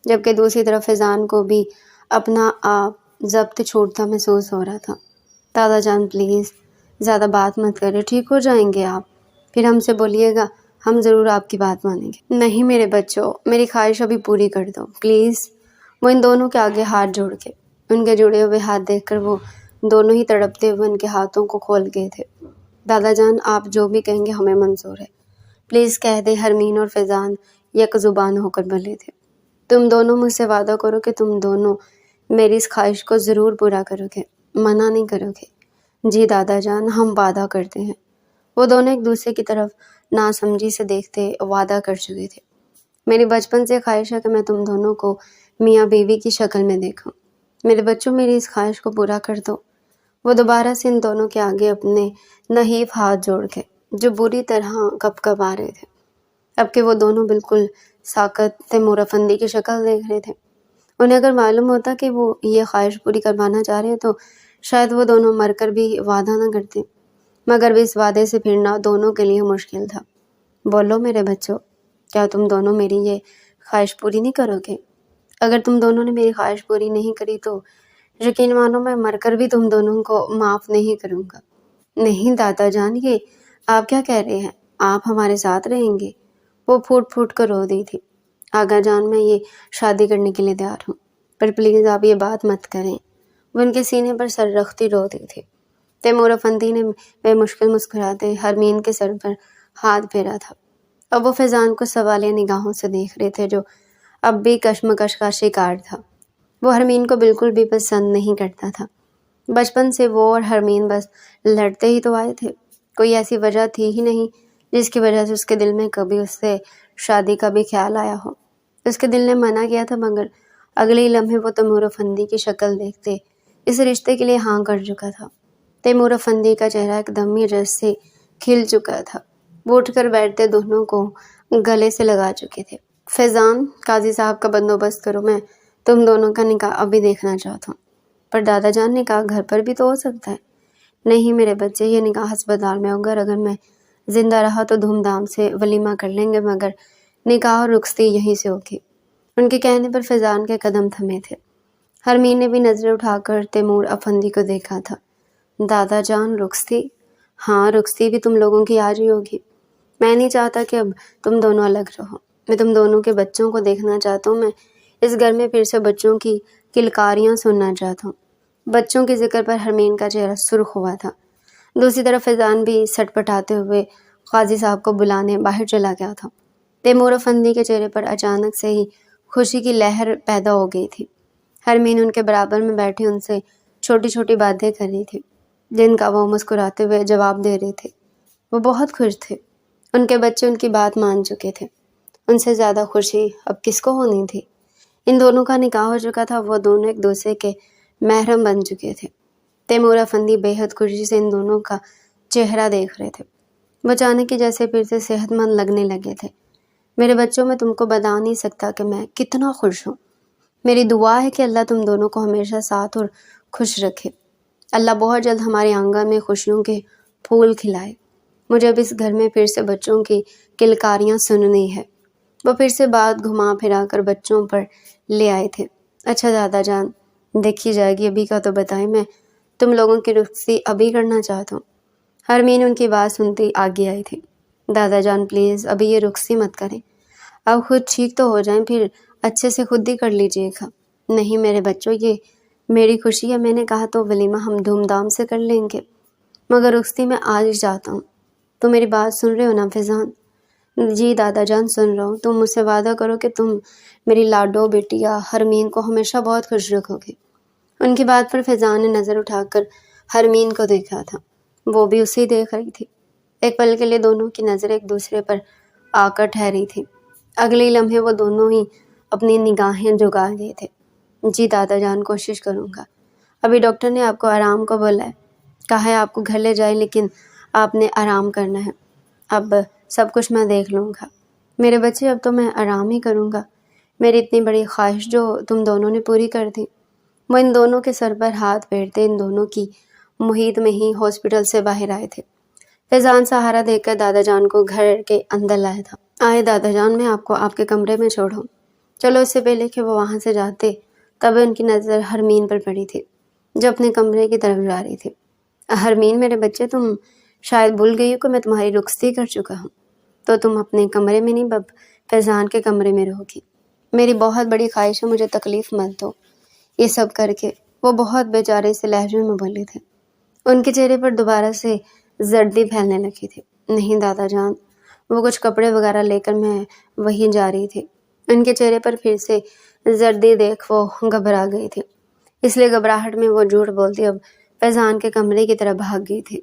جبکہ دوسری طرف فیضان کو بھی اپنا آپ ضبط چھوڑتا محسوس ہو رہا تھا۔ دادا جان پلیز زیادہ بات مت کرے، ٹھیک ہو جائیں گے آپ، پھر ہم سے بولیے گا، ہم ضرور آپ کی بات مانیں گے۔ نہیں میرے بچوں، میری خواہش ابھی پوری کر دو پلیز۔ وہ ان دونوں کے آگے ہاتھ جوڑ کے، ان کے جڑے ہوئے ہاتھ دیکھ کر وہ دونوں ہی تڑپتے ہوئے ان کے ہاتھوں کو کھول گئے تھے۔ دادا جان، آپ جو بھی کہیں گے ہمیں منظور ہے، پلیز کہہ دیں۔ حرمین اور فیضان یک زبان ہو کر بولے تھے۔ تم دونوں مجھ سے وعدہ کرو کہ تم دونوں میری اس خواہش کو ضرور پورا کرو گے، منع نہیں کرو گے؟ جی دادا جان، ہم وعدہ کرتے ہیں۔ وہ دونوں ایک دوسرے کی طرف ناسمجھی سے دیکھتے وعدہ کر چکے تھے۔ میری بچپن سے خواہش ہے کہ میں تم دونوں کو میاں بیوی کی شکل میں دیکھوں، میرے بچوں میری اس خواہش کو پورا کر دو۔ وہ دوبارہ سے ان دونوں کے آگے اپنے نحیف ہاتھ جوڑ کے، جو بری طرح کپ آ رہے تھے، اب کہ وہ دونوں بالکل ساکت تیمور افندی کی شکل دیکھ رہے تھے۔ انہیں اگر معلوم ہوتا کہ وہ یہ خواہش پوری کروانا چاہ رہے تو شاید وہ دونوں مر کر بھی وعدہ نہ کرتے، مگر بھی اس وعدے سے پھرنا دونوں کے لیے مشکل تھا۔ بولو میرے بچوں، کیا تم دونوں میری یہ خواہش پوری نہیں کرو گے؟ اگر تم دونوں نے میری خواہش پوری نہیں کری تو یقین مانو میں مر کر بھی تم دونوں کو معاف نہیں کروں گا۔ نہیں دادا جان، یہ آپ کیا کہہ رہے ہیں؟ آپ ہمارے ساتھ رہیں گے؟ وہ پھوٹ پھوٹ کر رو دی تھی۔ آقا جان، میں یہ شادی کرنے کے لیے تیار ہوں، پر پلیز آپ یہ بات مت کریں۔ وہ ان کے سینے پر سر رکھتی رو دی تھی۔ تیمور افندی نے بے مشکل مسکراتے حرمین کے سر پر ہاتھ پھیرا تھا۔ اب وہ فیضان کو سوالیہ نگاہوں سے دیکھ رہے تھے، جو اب بھی کشمکش کا شکار تھا۔ وہ حرمین کو بالکل بھی پسند نہیں کرتا تھا۔ بچپن سے وہ اور حرمین بس لڑتے ہی تو آئے تھے، کوئی ایسی وجہ تھی ہی نہیں جس کی وجہ سے اس کے دل میں کبھی اس سے شادی کا بھی خیال آیا ہو۔ اس کے دل نے منع کیا تھا، مگر اگلے ہی لمحے وہ تیمور افندی کی شکل دیکھتے اس رشتے کے لیے ہاں کر چکا تھا۔ تیمور افندی کا چہرہ ایک دم ہی رس سے کھل چکا تھا۔ وہ اٹھ کر بیٹھتے دونوں کو گلے سے لگا چکے تھے۔ فیضان، قاضی صاحب کا بندوبست کرو، میں تم دونوں کا نکاح ابھی دیکھنا چاہتا ہوں۔ پر دادا جان، نکاح گھر پر بھی تو ہو سکتا ہے۔ نہیں میرے بچے، یہ نکاح ہسپتال میں ہوگا، اور اگر میں زندہ رہا تو دھوم دھام سے ولیمہ کر لیں گے، مگر نکاح اور رخصتی یہیں سے ہوگی۔ ان کے کہنے پر فیضان کے قدم تھمے تھے۔ حرمین نے بھی نظریں اٹھا کر تیمور افندی کو دیکھا تھا۔ دادا جان، رخصتی؟ ہاں، رخصتی بھی تم لوگوں کی آج ہی ہوگی۔ میں نہیں چاہتا کہ اب تم دونوں الگ رہو۔ میں تم دونوں کے بچوں کو دیکھنا چاہتا ہوں۔ میں اس گھر میں پھر سے بچوں کی کلکاریاں سننا چاہتا ہوں۔ بچوں کے ذکر پر حرمین کا چہرہ سرخ ہوا تھا۔ دوسری طرف فیضان بھی سٹ پٹاتے ہوئے قاضی صاحب کو بلانے باہر چلا گیا تھا۔ تیمور افندی کے چہرے پر اچانک سے ہی خوشی کی لہر پیدا ہو گئی تھی۔ حرمین ان کے برابر میں بیٹھے ان سے چھوٹی چھوٹی باتیں کر رہی تھی، جن کا وہ مسکراتے ہوئے جواب دے رہے تھے۔ وہ بہت خوش تھے۔ ان کے بچے ان کی بات مان چکے تھے۔ ان سے زیادہ خوشی اب کس کو ہونی تھی؟ ان دونوں کا نکاح ہو چکا تھا، وہ دونوں ایک دوسرے کے محرم بن چکے تھے۔ تیمور افندی بے حد خوشی سے ان دونوں کا چہرہ دیکھ رہے تھے۔ وہ اچانک ہی جیسے پھر سے صحت مند لگنے لگے تھے۔ میرے بچوں، میں تم کو بتا نہیں سکتا کہ میں کتنا خوش ہوں۔ میری دعا ہے کہ اللہ تم دونوں کو ہمیشہ ساتھ اور خوش رکھے۔ اللہ بہت جلد ہمارے آنگن میں خوشیوں کے پھول کھلائے۔ مجھے اب اس گھر میں پھر سے بچوں کی کلکاریاں سننی ہے۔ وہ پھر سے بات گھما پھرا کر بچوں پر لے آئے تھے۔ اچھا دادا جان، دیکھی جائے گی، ابھی کا تو بتائیں، میں تم لوگوں کی رخصتی ابھی کرنا چاہتا ہوں۔ حرمین ان کی بات سنتی آگے آئی تھی۔ دادا جان پلیز ابھی یہ رخصتی مت کریں، اب خود ٹھیک تو ہو جائیں، پھر اچھے سے خود ہی کر لیجیے گا۔ نہیں میرے بچوں، یہ میری خوشی ہے، میں نے کہا تو ولیمہ ہم دھوم دھام سے کر لیں گے، مگر رخصتی میں آج ہی چاہتا ہوں۔ تو میری بات سن رہے ہو نا فیضان؟ جی دادا جان سن رہا ہوں۔ تم مجھ سے وعدہ کرو کہ تم میری لاڈو بیٹیا حرمین کو ہمیشہ بہت خوش رکھو گے۔ ان کی بات پر فیضان نے نظر اٹھا کر حرمین کو دیکھا تھا۔ وہ بھی اسے دیکھ رہی تھی۔ ایک پل کے لیے دونوں کی نظریں ایک دوسرے پر آ کر ٹھہری تھی۔ اگلے لمحے وہ دونوں ہی اپنی نگاہیں جھکا گئے تھے۔ جی دادا جان، کوشش کروں گا۔ ابھی ڈاکٹر نے آپ کو آرام کو بولا ہے، کہا ہے آپ کو گھر لے جائے، لیکن آپ نے آرام کرنا ہے۔ اب سب کچھ میں دیکھ لوں گا۔ میرے بچے، اب تو میں آرام ہی کروں گا۔ میری اتنی بڑی خواہش جو تم دونوں نے پوری کر دی۔ وہ ان دونوں کے سر پر ہاتھ پھیرتے ان دونوں کی محیط میں ہی ہاسپٹل سے باہر آئے تھے۔ فیضان سہارا دے کر دادا جان کو گھر کے اندر لایا تھا۔ آئے دادا جان، میں آپ کو آپ کے کمرے میں چھوڑوں۔ چلو، اس سے پہلے کہ وہ وہاں سے جاتے تب ان کی نظر حرمین پر پڑی تھی، جو اپنے کمرے کی طرف جا رہی تھی۔ حرمین میرے بچے، تم شاید بھول گئی ہو کہ میں تمہاری رخصتی کر چکا ہوں، تو تم اپنے کمرے میں نہیں، اب فیضان کے کمرے میں رہو گی۔ میری بہت بڑی خواہش ہے، مجھے تکلیف مت دو۔ یہ سب کر کے وہ بہت بیچارے سے لہجے میں بولے تھے۔ ان کے چہرے پر دوبارہ سے زردی پھیلنے لگی تھی۔ نہیں دادا جان، وہ کچھ کپڑے وغیرہ لے کر میں وہیں جا رہی تھی۔ ان کے چہرے پر پھر سے زردی دیکھ وہ گھبرا گئی تھی، اس لیے گھبراہٹ میں وہ جھوٹ بولتی اب فیضان کے کمرے کی طرف بھاگ گئی تھی۔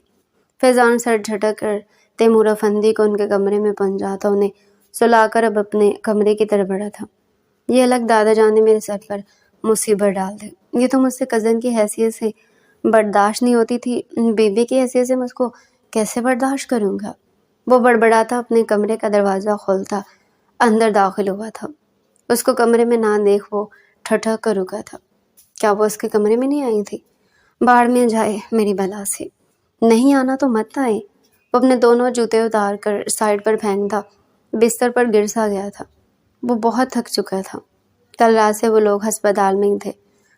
فیضان سر جھٹک کر تیمور افندی کو ان کے کمرے میں پہنچاتا انہیں سلا کر اب اپنے کمرے کی طرف بڑھا تھا۔ یہ الگ دادا جان نے میرے سر پر مصیبت ڈال دی۔ یہ تو مجھ سے کزن کی حیثیت سے برداشت نہیں ہوتی تھی، بیوی کی حیثیت سے میں اس کو کیسے برداشت کروں گا؟ وہ بڑبڑاتا اپنے کمرے کا دروازہ کھولتا اندر داخل ہوا تھا۔ اس کو کمرے میں نہ دیکھ وہ ٹھٹک کر رکا تھا۔ کیا وہ اس کے کمرے میں نہیں آئی تھی؟ باڑ میں جائے میری بلا سے، نہیں آنا تو مت آئے۔ وہ اپنے دونوں جوتے اتار کر سائڈ پر پھینکتا بستر پر گر سا گیا تھا۔ وہ بہت تھک چکا تھا۔ کل رات سے وہ لوگ ہسپتال میں ہی تھے۔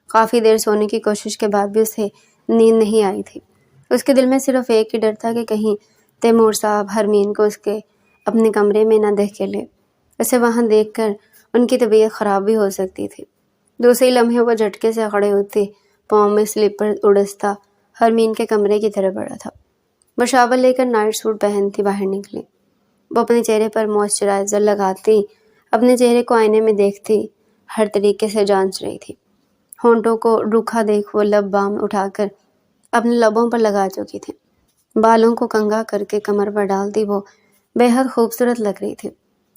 کافی دیر سونے کی کوشش کے بعد بھی اسے نیند نہیں آئی تھی۔ اس کے دل میں صرف ایک ہی ڈر تھا کہ کہیں تیمور صاحب حرمین کو اس کے اپنے کمرے میں نہ دیکھ کے لے۔ اسے وہاں دیکھ کر ان کی طبیعت خراب بھی ہو سکتی تھی۔ دوسرے لمحے وہ جھٹکے سے کھڑے ہوتے پاؤں میں سلیپر اڑستا حرمین کے کمرے کی طرف بڑھا تھا۔ وہ شاور لے کر نائٹ سوٹ پہنتی باہر نکلی۔ وہ اپنے چہرے پر موئسچرائزر لگاتی اپنے چہرے کو آئینے میں دیکھتی ہر طریقے سے جانچ رہی تھی۔ ہونٹوں کو روکھا دیکھ وہ لب بام اٹھا کر اپنے لبوں پر لگا چکی تھی۔ بالوں کو کنگھا کر کے کمر پر ڈالتی وہ بے حد خوبصورت لگ رہی تھی۔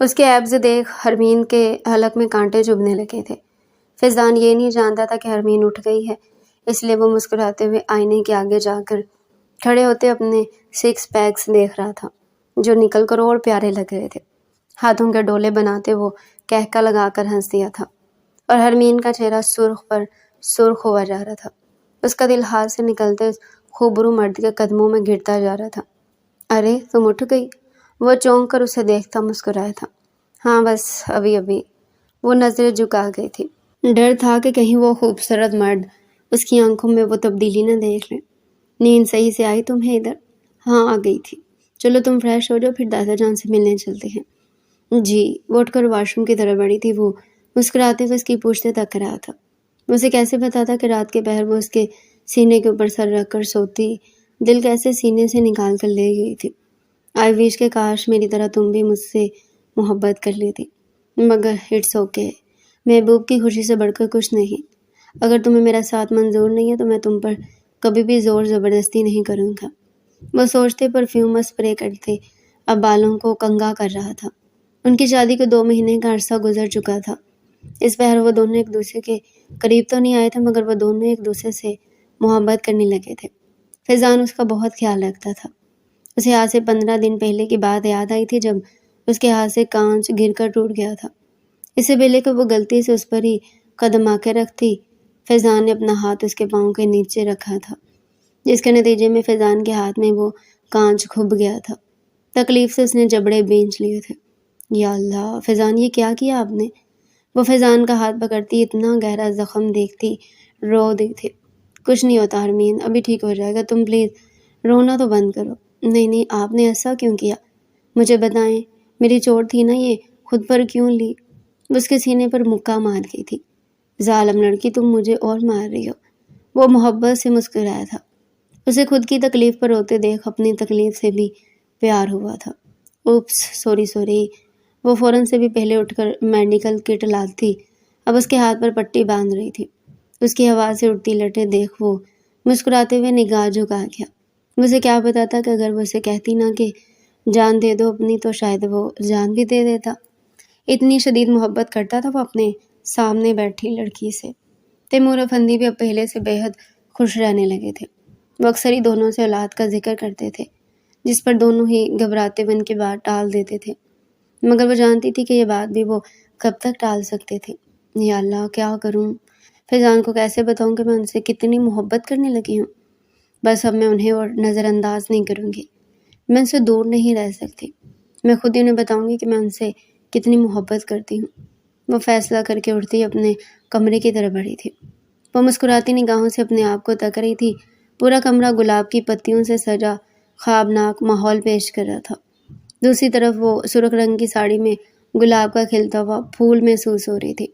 اس کے ایبز دیکھ حرمین کے حلق میں کانٹے چبھنے لگے تھے۔ فیضان یہ نہیں جانتا تھا کہ حرمین اٹھ گئی ہے، اس لیے وہ مسکراتے ہوئے آئینے کے آگے جا کر کھڑے ہوتے اپنے 6 پیکس دیکھ رہا تھا جو نکل کر اور پیارے لگ رہے تھے۔ ہاتھوں کے ڈولے بناتے وہ کہکا لگا کر ہنس دیا تھا اور حرمین کا چہرہ سرخ پر سرخ ہوا جا رہا تھا۔ اس کا دل ہاتھ سے نکلتے خوبرو مرد کے قدموں میں گرتا جا رہا تھا۔ ارے تم اٹھ گئی؟ وہ چونک کر اسے دیکھتا مسکرایا تھا۔ ہاں بس ابھی ابھی۔ وہ نظریں جھکا گئی تھی۔ ڈر تھا کہ کہیں وہ خوبصورت مرد اس کی آنکھوں میں وہ تبدیلی نہ دیکھ لیں۔ نیند صحیح سے آئی تمہیں ادھر؟ ہاں آ گئی تھی۔ چلو تم فریش ہو جاؤ، پھر دادا جان سے ملنے چلتے ہیں۔ جی۔ وہ اٹھ کر واش روم کی طرف بڑھی تھی۔ وہ مسکراتے ہوئے اس کی پوچھتے تک رہا تھا۔ اسے کیسے پتا تھا کہ رات کے پہر وہ اس کے سینے کے اوپر سر رکھ کر سوتی، دل کیسے سینے سے نکال کر لے گئی تھی۔ آئی وش کہ کاش میری طرح تم بھی مجھ سے محبت کر لیتی، مگر اٹس اوکے، محبوب کی خوشی سے بڑھ کر کچھ نہیں۔ اگر تمہیں میرا ساتھ منظور نہیں ہے تو میں تم پر کبھی بھی زور زبردستی نہیں کروں گا۔ وہ سوچتے پرفیوم اسپرے کرتے اب بالوں کو کنگھا کر رہا تھا۔ ان کی شادی کو 2 مہینے کا عرصہ گزر چکا تھا۔ اس پہر وہ دونوں ایک دوسرے کے قریب تو نہیں آئے تھے، مگر وہ دونوں ایک دوسرے سے محبت کرنے لگے تھے۔ فیضان اس کا بہت خیال رکھتا تھا۔ اسے آج سے 15 دن پہلے کی بات یاد آئی تھی جب اس کے ہاتھ سے کانچ گر کر ٹوٹ گیا تھا۔ اس سے پہلے کہ وہ غلطی سے اس پر ہی قدم آ کے رکھتی، فیضان نے اپنا ہاتھ اس کے پاؤں کے نیچے رکھا تھا، جس کے نتیجے میں فیضان کے ہاتھ میں وہ کانچ کھب گیا تھا۔ تکلیف سے اس نے جبڑے بھینچ لیے تھے۔ یا اللہ فیضان، یہ کیا کیا آپ نے؟ وہ فیضان کا ہاتھ پکڑتی اتنا گہرا زخم دیکھتی رو دی تھی۔ کچھ نہیں ہوتا حرمین، ابھی ٹھیک ہو جائے گا، تم پلیز رونا تو بند کرو۔ نہیں نہیں، آپ نے ایسا کیوں کیا؟ مجھے بتائیں، میری چوٹ تھی نا، یہ خود پر کیوں لی؟ اس کے سینے پر مکہ مار گئی تھی۔ ظالم لڑکی، تم مجھے اور مار رہی ہو۔ وہ محبت سے مسکرایا تھا۔ اسے خود کی تکلیف پر روتے دیکھ اپنی تکلیف سے بھی پیار ہوا تھا۔ Opus sorry. وہ فوراً سے بھی پہلے اٹھ کر میڈیکل کٹ لاتی اب اس کے ہاتھ پر پٹی باندھ رہی تھی۔ اس کی ہوا سے اڑتی لٹیں دیکھ وہ مسکراتے ہوئے نگاہ جھکا گیا۔ مجھے کیا پتا تھا کہ اگر وہ اسے کہتی نا کہ جان دے دو اپنی، تو شاید وہ جان بھی دے دیتا۔ اتنی شدید محبت کرتا تھا وہ اپنے سامنے بیٹھی لڑکی سے۔ تیمور افندی بھی اب پہلے سے بے حد خوش رہنے لگے تھے۔ وہ اکثر ہی دونوں سے اولاد کا ذکر کرتے تھے، جس پر دونوں ہی گھبراتے ہوئے ان کی بات ٹال دیتے تھے، مگر وہ جانتی تھی کہ یہ بات بھی وہ کب تک ٹال سکتے تھے۔ یا اللہ کیا کروں؟ فیضان کو کیسے بتاؤں کہ میں ان سے کتنی محبت کرنے لگی ہوں؟ بس اب میں انہیں اور نظر انداز نہیں کروں گی، میں ان سے دور نہیں رہ سکتی۔ میں خود ہی انہیں بتاؤں گی کہ میں ان سے کتنی محبت کرتی ہوں۔ وہ فیصلہ کر کے اٹھتی اپنے کمرے کی طرف بڑھی تھی۔ وہ مسکراتی نگاہوں سے اپنے آپ کو تک رہی تھی۔ پورا کمرہ گلاب کی پتیوں سے سجا خوابناک ماحول پیش کر رہا تھا۔ دوسری طرف وہ سرخ رنگ کی ساڑی میں گلاب کا کھلتا ہوا پھول محسوس ہو رہی تھی۔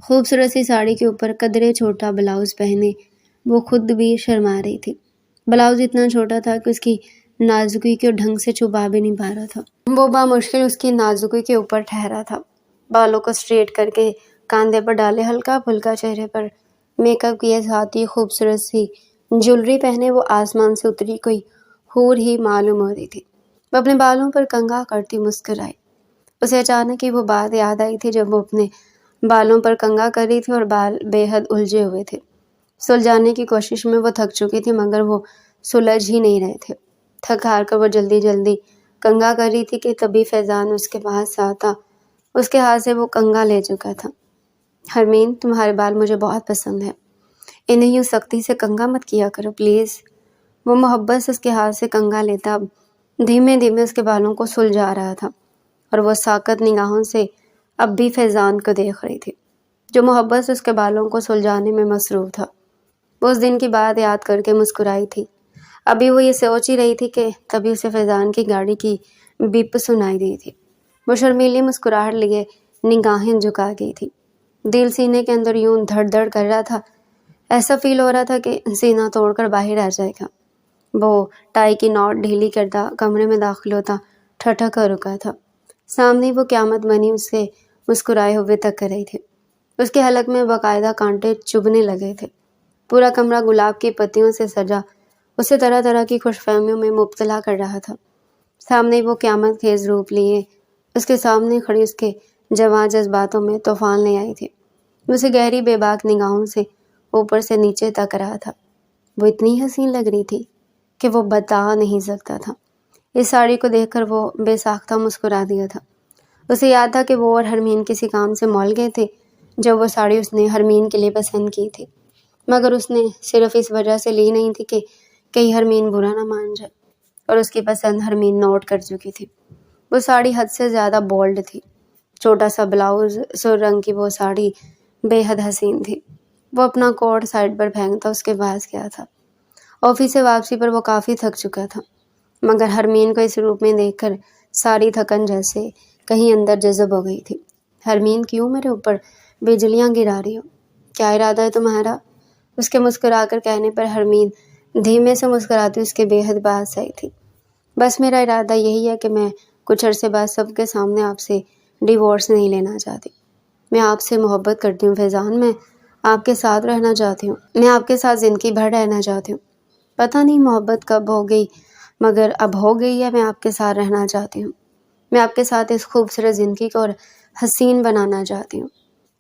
خوبصورت سی ساڑی کے اوپر قدرے چھوٹا بلاؤز پہنے وہ خود بھی شرما رہی تھی۔ بلاؤز اتنا چھوٹا تھا کہ اس کی نازکی کو ڈھنگ سے چھپا بھی نہیں پا رہا تھا۔ وہ بامشکل اس کی نازکی کے اوپر ٹھہرا تھا۔ بالوں کو اسٹریٹ کر کے کاندھے پر ڈالے، ہلکا پھلکا چہرے پر میک اپ کیے، ساتھ ہی خوبصورت سی جولری پہنے وہ آسمان سے اتری کوئی حور ہی معلوم ہو رہی تھی۔ وہ اپنے بالوں پر کنگھا کرتی مسکرائی۔ اسے اچانک ہی وہ بات یاد آئی تھی جب وہ اپنے بالوں پر کنگھا کر رہی تھی اور بال بے حد الجھے ہوئے تھے۔ سلجھانے کی کوشش میں وہ تھک چکی تھی، مگر وہ سلجھ ہی نہیں رہے تھے۔ تھک ہار کر وہ جلدی کنگھا کر رہی تھی کہ تبھی فیضان اس کے پاس آتا۔ اس کے ہاتھ سے وہ کنگھا لے چکا تھا۔ حرمین، تمہارے بال مجھے بہت پسند ہے، انہیں یوں سختی سے کنگھا مت کیا کرو پلیز۔ وہ محبت سے اس کے ہاتھ سے کنگھا لیتا اب دھیمے دھیمے اس کے بالوں کو سلجھا رہا تھا، اور وہ ساکت نگاہوں سے اب بھی فیضان کو دیکھ رہی تھی، جو محبت سے اس کے بالوں کو سلجھانے میں مصروف تھا۔ وہ اس دن کی بات یاد کر کے مسکرائی تھی۔ ابھی وہ یہ سوچ ہی رہی تھی کہ تبھی اسے فیضان کی گاڑی کی بیپ سنائی دی تھی۔ وہ شرمیلی مسکراہٹ لیے نگاہیں جھکا گئی تھی۔ دل سینے کے اندر یوں دھڑ دھڑ کر رہا تھا، ایسا فیل ہو رہا تھا کہ سینہ توڑ کر باہر آ جائے گا۔ وہ ٹائی کی نوٹ ڈھیلی کرتا کمرے میں داخل ہوتا ٹھٹک کر رکا تھا۔ سامنے وہ قیامت بنی اسے مسکرائے ہوئے تک کر رہی تھی۔ اس کے حلق میں باقاعدہ کانٹے چبھنے لگے تھے۔ پورا کمرہ گلاب کی پتیوں سے سجا اسے طرح طرح کی خوش فہمیوں میں مبتلا کر رہا تھا۔ سامنے وہ قیامت خیز روپ لیے اس کے سامنے کھڑی اس کے جواں جذباتوں میں طوفان لے آئی تھی۔ اسے گہری بے باک نگاہوں سے اوپر سے نیچے تک رہا تھا۔ وہ اتنی حسین لگ رہی تھی کہ وہ بتا نہیں سکتا تھا۔ اس ساڑی کو دیکھ کر وہ بے ساختہ مسکرا دیا تھا۔ اسے یاد تھا کہ وہ اور حرمین کسی کام سے مال گئے تھے جب وہ ساڑی اس نے حرمین کے لیے پسند کی تھی، مگر اس نے صرف اس وجہ سے لی نہیں تھی کہ کہیں حرمین برا نہ مان جائے، اور اس کی پسند حرمین نوٹ کر چکی تھی۔ وہ ساڑی حد سے زیادہ بولڈ تھی۔ چھوٹا سا بلاؤز، سر رنگ کی وہ ساڑی بے حد حسین تھی۔ وہ اپنا کوٹ سائڈ پر پھینکتا اس کے پاس گیا تھا۔ آفس سے واپسی پر وہ کافی تھک چکا تھا، مگر حرمین کو اس روپ میں دیکھ کر ساری تھکن جیسے کہیں اندر جذب ہو گئی تھی۔ حرمین، کیوں میرے اوپر بجلیاں گرا رہی ہو؟ کیا ارادہ ہے تمہارا؟ اس کے مسکرا کر کہنے پر حرمین دھیمے سے مسکراتی اس کے بے حد پاس آئی تھی۔ بس میرا ارادہ یہی ہے کہ میں کچھ عرصے بعد سب کے سامنے آپ سے ڈیورس نہیں لینا چاہتی۔ میں آپ سے محبت کرتی ہوں فیضان، میں آپ کے ساتھ رہنا چاہتی ہوں، میں آپ کے ساتھ زندگی بھر رہنا چاہتی ہوں۔ پتہ نہیں محبت کب ہو گئی، مگر اب ہو گئی ہے۔ میں آپ کے ساتھ رہنا چاہتی ہوں، میں آپ کے ساتھ اس خوبصورت زندگی کو اور حسین بنانا چاہتی ہوں۔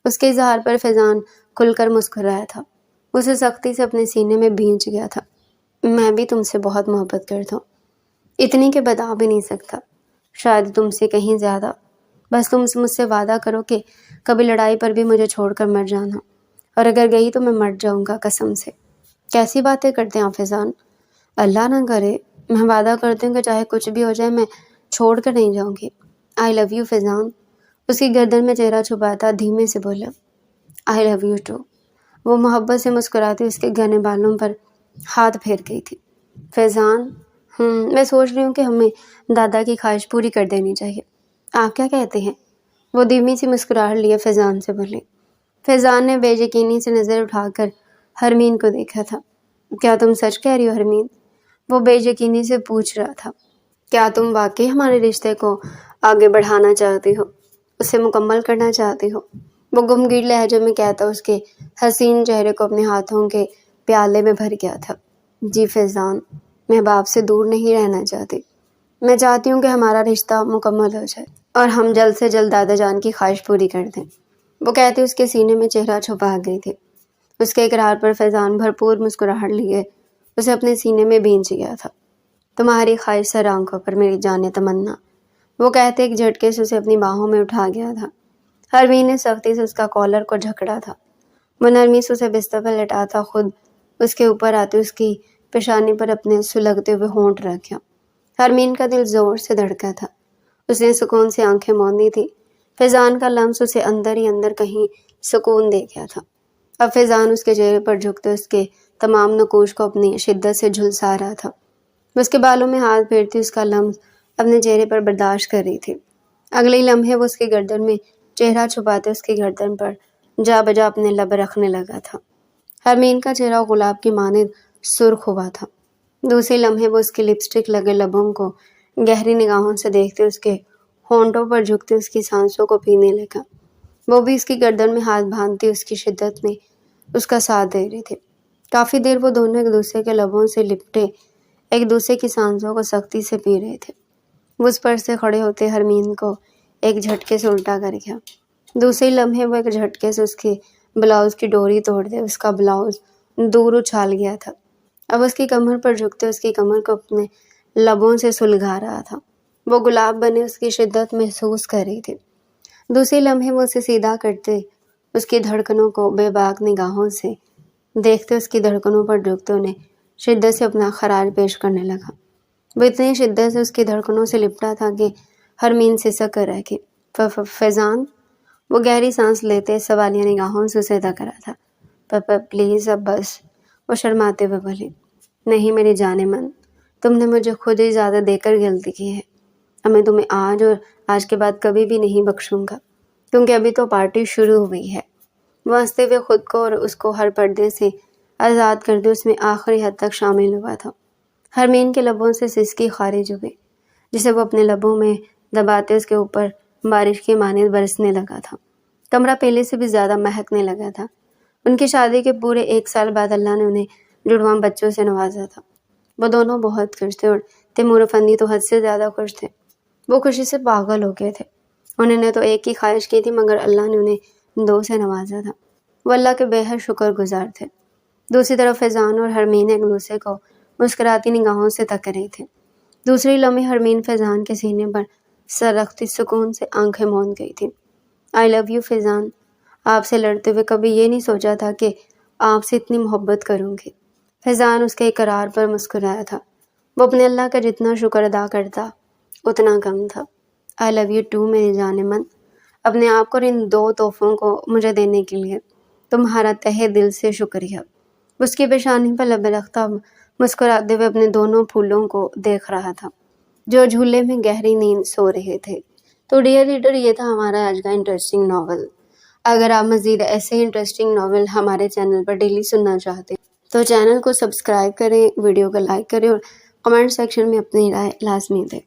اس کے اظہار پر فیضان کھل کر مسکرایا تھا۔ اسے سختی سے اپنے سینے میں بھینچ گیا تھا۔ میں بھی تم سے بہت محبت کرتا ہوں، اتنی کہ بتا بھی نہیں سکتا، شاید تم سے کہیں زیادہ۔ بس تم مجھ سے وعدہ کرو کہ کبھی لڑائی پر بھی مجھے چھوڑ کر مر جانا، اور اگر گئی تو میں مر جاؤں گا قسم سے۔ کیسی باتیں کرتے ہیں آپ فیضان؟ اللہ نہ کرے، میں وعدہ کرتی ہوں کہ چاہے کچھ بھی ہو جائے میں چھوڑ کر نہیں جاؤں گی۔ آئی لو یو فیضان۔ اس کی گردن میں چہرہ چھپاتا دھیمے سے بولا۔ آئی لو یو ٹو۔ وہ محبت سے مسکراتی اس کے گھنے بالوں پر ہاتھ پھیر گئی تھی۔ فیضان، میں سوچ رہی ہوں کہ ہمیں دادا کی خواہش پوری کر دینی چاہیے۔ آپ کیا کہتے ہیں؟ وہ دھیمی سی مسکراہٹ لیے فیضان سے بولی۔ فیضان نے بے یقینی سے نظر اٹھا کر حرمین کو دیکھا تھا۔ کیا تم سچ کہہ رہی ہو حرمین؟ وہ بے یقینی سے پوچھ رہا تھا۔ کیا تم واقعی ہمارے رشتے کو آگے بڑھانا چاہتی ہو، اسے مکمل کرنا چاہتی ہو؟ وہ گمگیر لہجے میں کہتا اس کے حسین چہرے کو اپنے ہاتھوں کے پیالے میں بھر گیا تھا۔ جی فیضان، میں اب آپ سے دور نہیں رہنا چاہتی۔ میں چاہتی ہوں کہ ہمارا رشتہ مکمل ہو جائے اور ہم جلد سے جلد دادا جان کی خواہش پوری کر دیں۔ وہ کہتے اس کے سینے میں چہرہ چھپا گئی تھی۔ اس کے اقرار پر فیضان بھرپور مسکراہٹ لیے اسے اپنے سینے میں بھینچ گیا تھا۔ تمہاری خواہش سر آنکھوں پر میری جان تمنا، وہ کہتے ایک جھٹکے سے اسے اپنی باہوں میں اٹھا گیا تھا۔ حرمین نے سختی سے اس کا کالر کو جھکڑا تھا۔ وہ نرمی سے اسے بستر پر لٹاتا خود اس کے اوپر آتے اس کی پیشانی پر اپنے سلگتے ہوئے ہونٹ رکھا۔ حرمین کا دل زور سے دھڑکا تھا۔ اس نے سکون سے آنکھیں موندی تھی۔ فیضان کا لمس اسے اندر ہی اندر کہیں سکون دے گیا تھا۔ اب فیضان اس کے چہرے پر جھکتے اس کے تمام نقوش کو اپنی شدت سے جھلسا رہا تھا۔ وہ اس کے بالوں میں ہاتھ پھیرتی اس کا لمس اپنے چہرے پر برداشت کر رہی تھی۔ اگلے لمحے وہ اس کی گردن میں چہرہ چھپاتے اس کی گردن پر جا بجا اپنے لب رکھنے لگا تھا۔ حرمین کا چہرہ گلاب کی مانند سرخ ہوا تھا۔ دوسرے لمحے وہ اس کے لپسٹک لگے لبوں کو گہری نگاہوں سے دیکھتے اس کے ہونٹوں پر جھکتے اس کی سانسوں کو پینے لگا۔ وہ بھی اس کی گردن میں ہاتھ باندھتی اس کی شدت میں اس کا ساتھ دے رہے تھے۔ کافی دیر وہ دونوں ایک دوسرے کے لبوں سے لپٹے ایک دوسرے کی سانسوں کو سختی سے پی رہے تھے۔ وہ اس پر سے کھڑے ہوتے حرمین کو ایک جھٹکے سے الٹا کر گیا۔ دوسرے لمحے وہ ایک جھٹکے سے اس کے بلاؤز کی ڈوری توڑ دے اس کا بلاؤز دور اچھال گیا تھا۔ اب اس کی کمر پر جھکتے اس کی کمر کو اپنے لبوں سے سلگھا رہا تھا۔ وہ گلاب بنے اس کی شدت محسوس کر رہی تھی۔ دوسرے لمحے وہ اسے سیدھا کرتے اس کی دھڑکنوں کو بے باک نگاہوں سے دیکھتے اس کی دھڑکنوں پر جھکتے انہیں شدت سے اپنا خراج پیش کرنے لگا۔ وہ اتنی شدت سے اس کی دھڑکنوں سے لپٹا تھا کہ حرمین سسک کر رہ گئی۔ فیضان، وہ گہری سانس لیتے سوالیہ نگاہوں سے اسے تک رہا تھا۔ پلیز اب بس، وہ شرماتے ہوئے بولی۔ نہیں میری جان من، تم نے مجھے خود ہی زیادہ دے کر غلطی کی ہے۔ اب میں تمہیں آج اور آج کے بعد کبھی بھی نہیں بخشوں گا، کیونکہ ابھی تو پارٹی شروع ہوئی ہے۔ وہ ہنستے ہوئے خود کو اور اس کو ہر پردے سے آزاد کر دے اس میں آخری حد تک شامل ہوا تھا۔ حرمین کے لبوں سے سسکی خارج ہوئی جسے وہ اپنے لبوں میں دباتے اس کے اوپر بارش کی مانند برسنے لگا تھا۔ کمرہ پہلے سے بھی زیادہ مہکنے لگا تھا۔ ان کی شادی کے پورے 1 سال بعد اللہ نے انہیں جڑواں بچوں سے نوازا تھا۔ وہ دونوں بہت خوش تھے اور تیمور افندی تو حد سے زیادہ خوش تھے۔ وہ خوشی سے پاگل ہو گئے تھے۔ انہوں نے تو ایک ہی خواہش کی تھی مگر اللہ نے انہیں 2 سے نوازا تھا۔ وہ اللہ کے بے حد شکر گزار تھے۔ دوسری طرف فیضان اور حرمین ایک دوسرے کو مسکراتی نگاہوں سے تک رہے تھے۔ دوسری لمحے حرمین فیضان کے سینے پر سر رکھتی سکون سے آنکھیں موند گئی تھی۔ آئی لو یو فیضان، آپ سے لڑتے ہوئے کبھی یہ نہیں سوچا تھا کہ آپ سے اتنی محبت کروں گی۔ فیضان اس کے اقرار پر مسکرایا تھا۔ وہ اپنے اللہ کا جتنا شکر ادا کرتا اتنا کم تھا۔ آئی لو یو ٹو میری جان من، اپنے آپ کو اور ان 2 تحفوں کو مجھے دینے کے لیے تمہارا تہہ دل سے شکریہ۔ اس کی پیشانی پر لب رختہ مسکراتے ہوئے اپنے دونوں پھولوں کو دیکھ رہا تھا جو جھولے میں گہری نیند سو رہے تھے۔ تو ڈیئر ریڈر، یہ تھا ہمارا آج کا انٹرسٹنگ ناول۔ اگر آپ مزید ایسے انٹرسٹنگ ناول ہمارے چینل پر ڈیلی سننا چاہتے ہیں تو چینل کو سبسکرائب کریں، ویڈیو کو لائک کریں اور کمنٹ سیکشن میں اپنی رائے لازمی دیں۔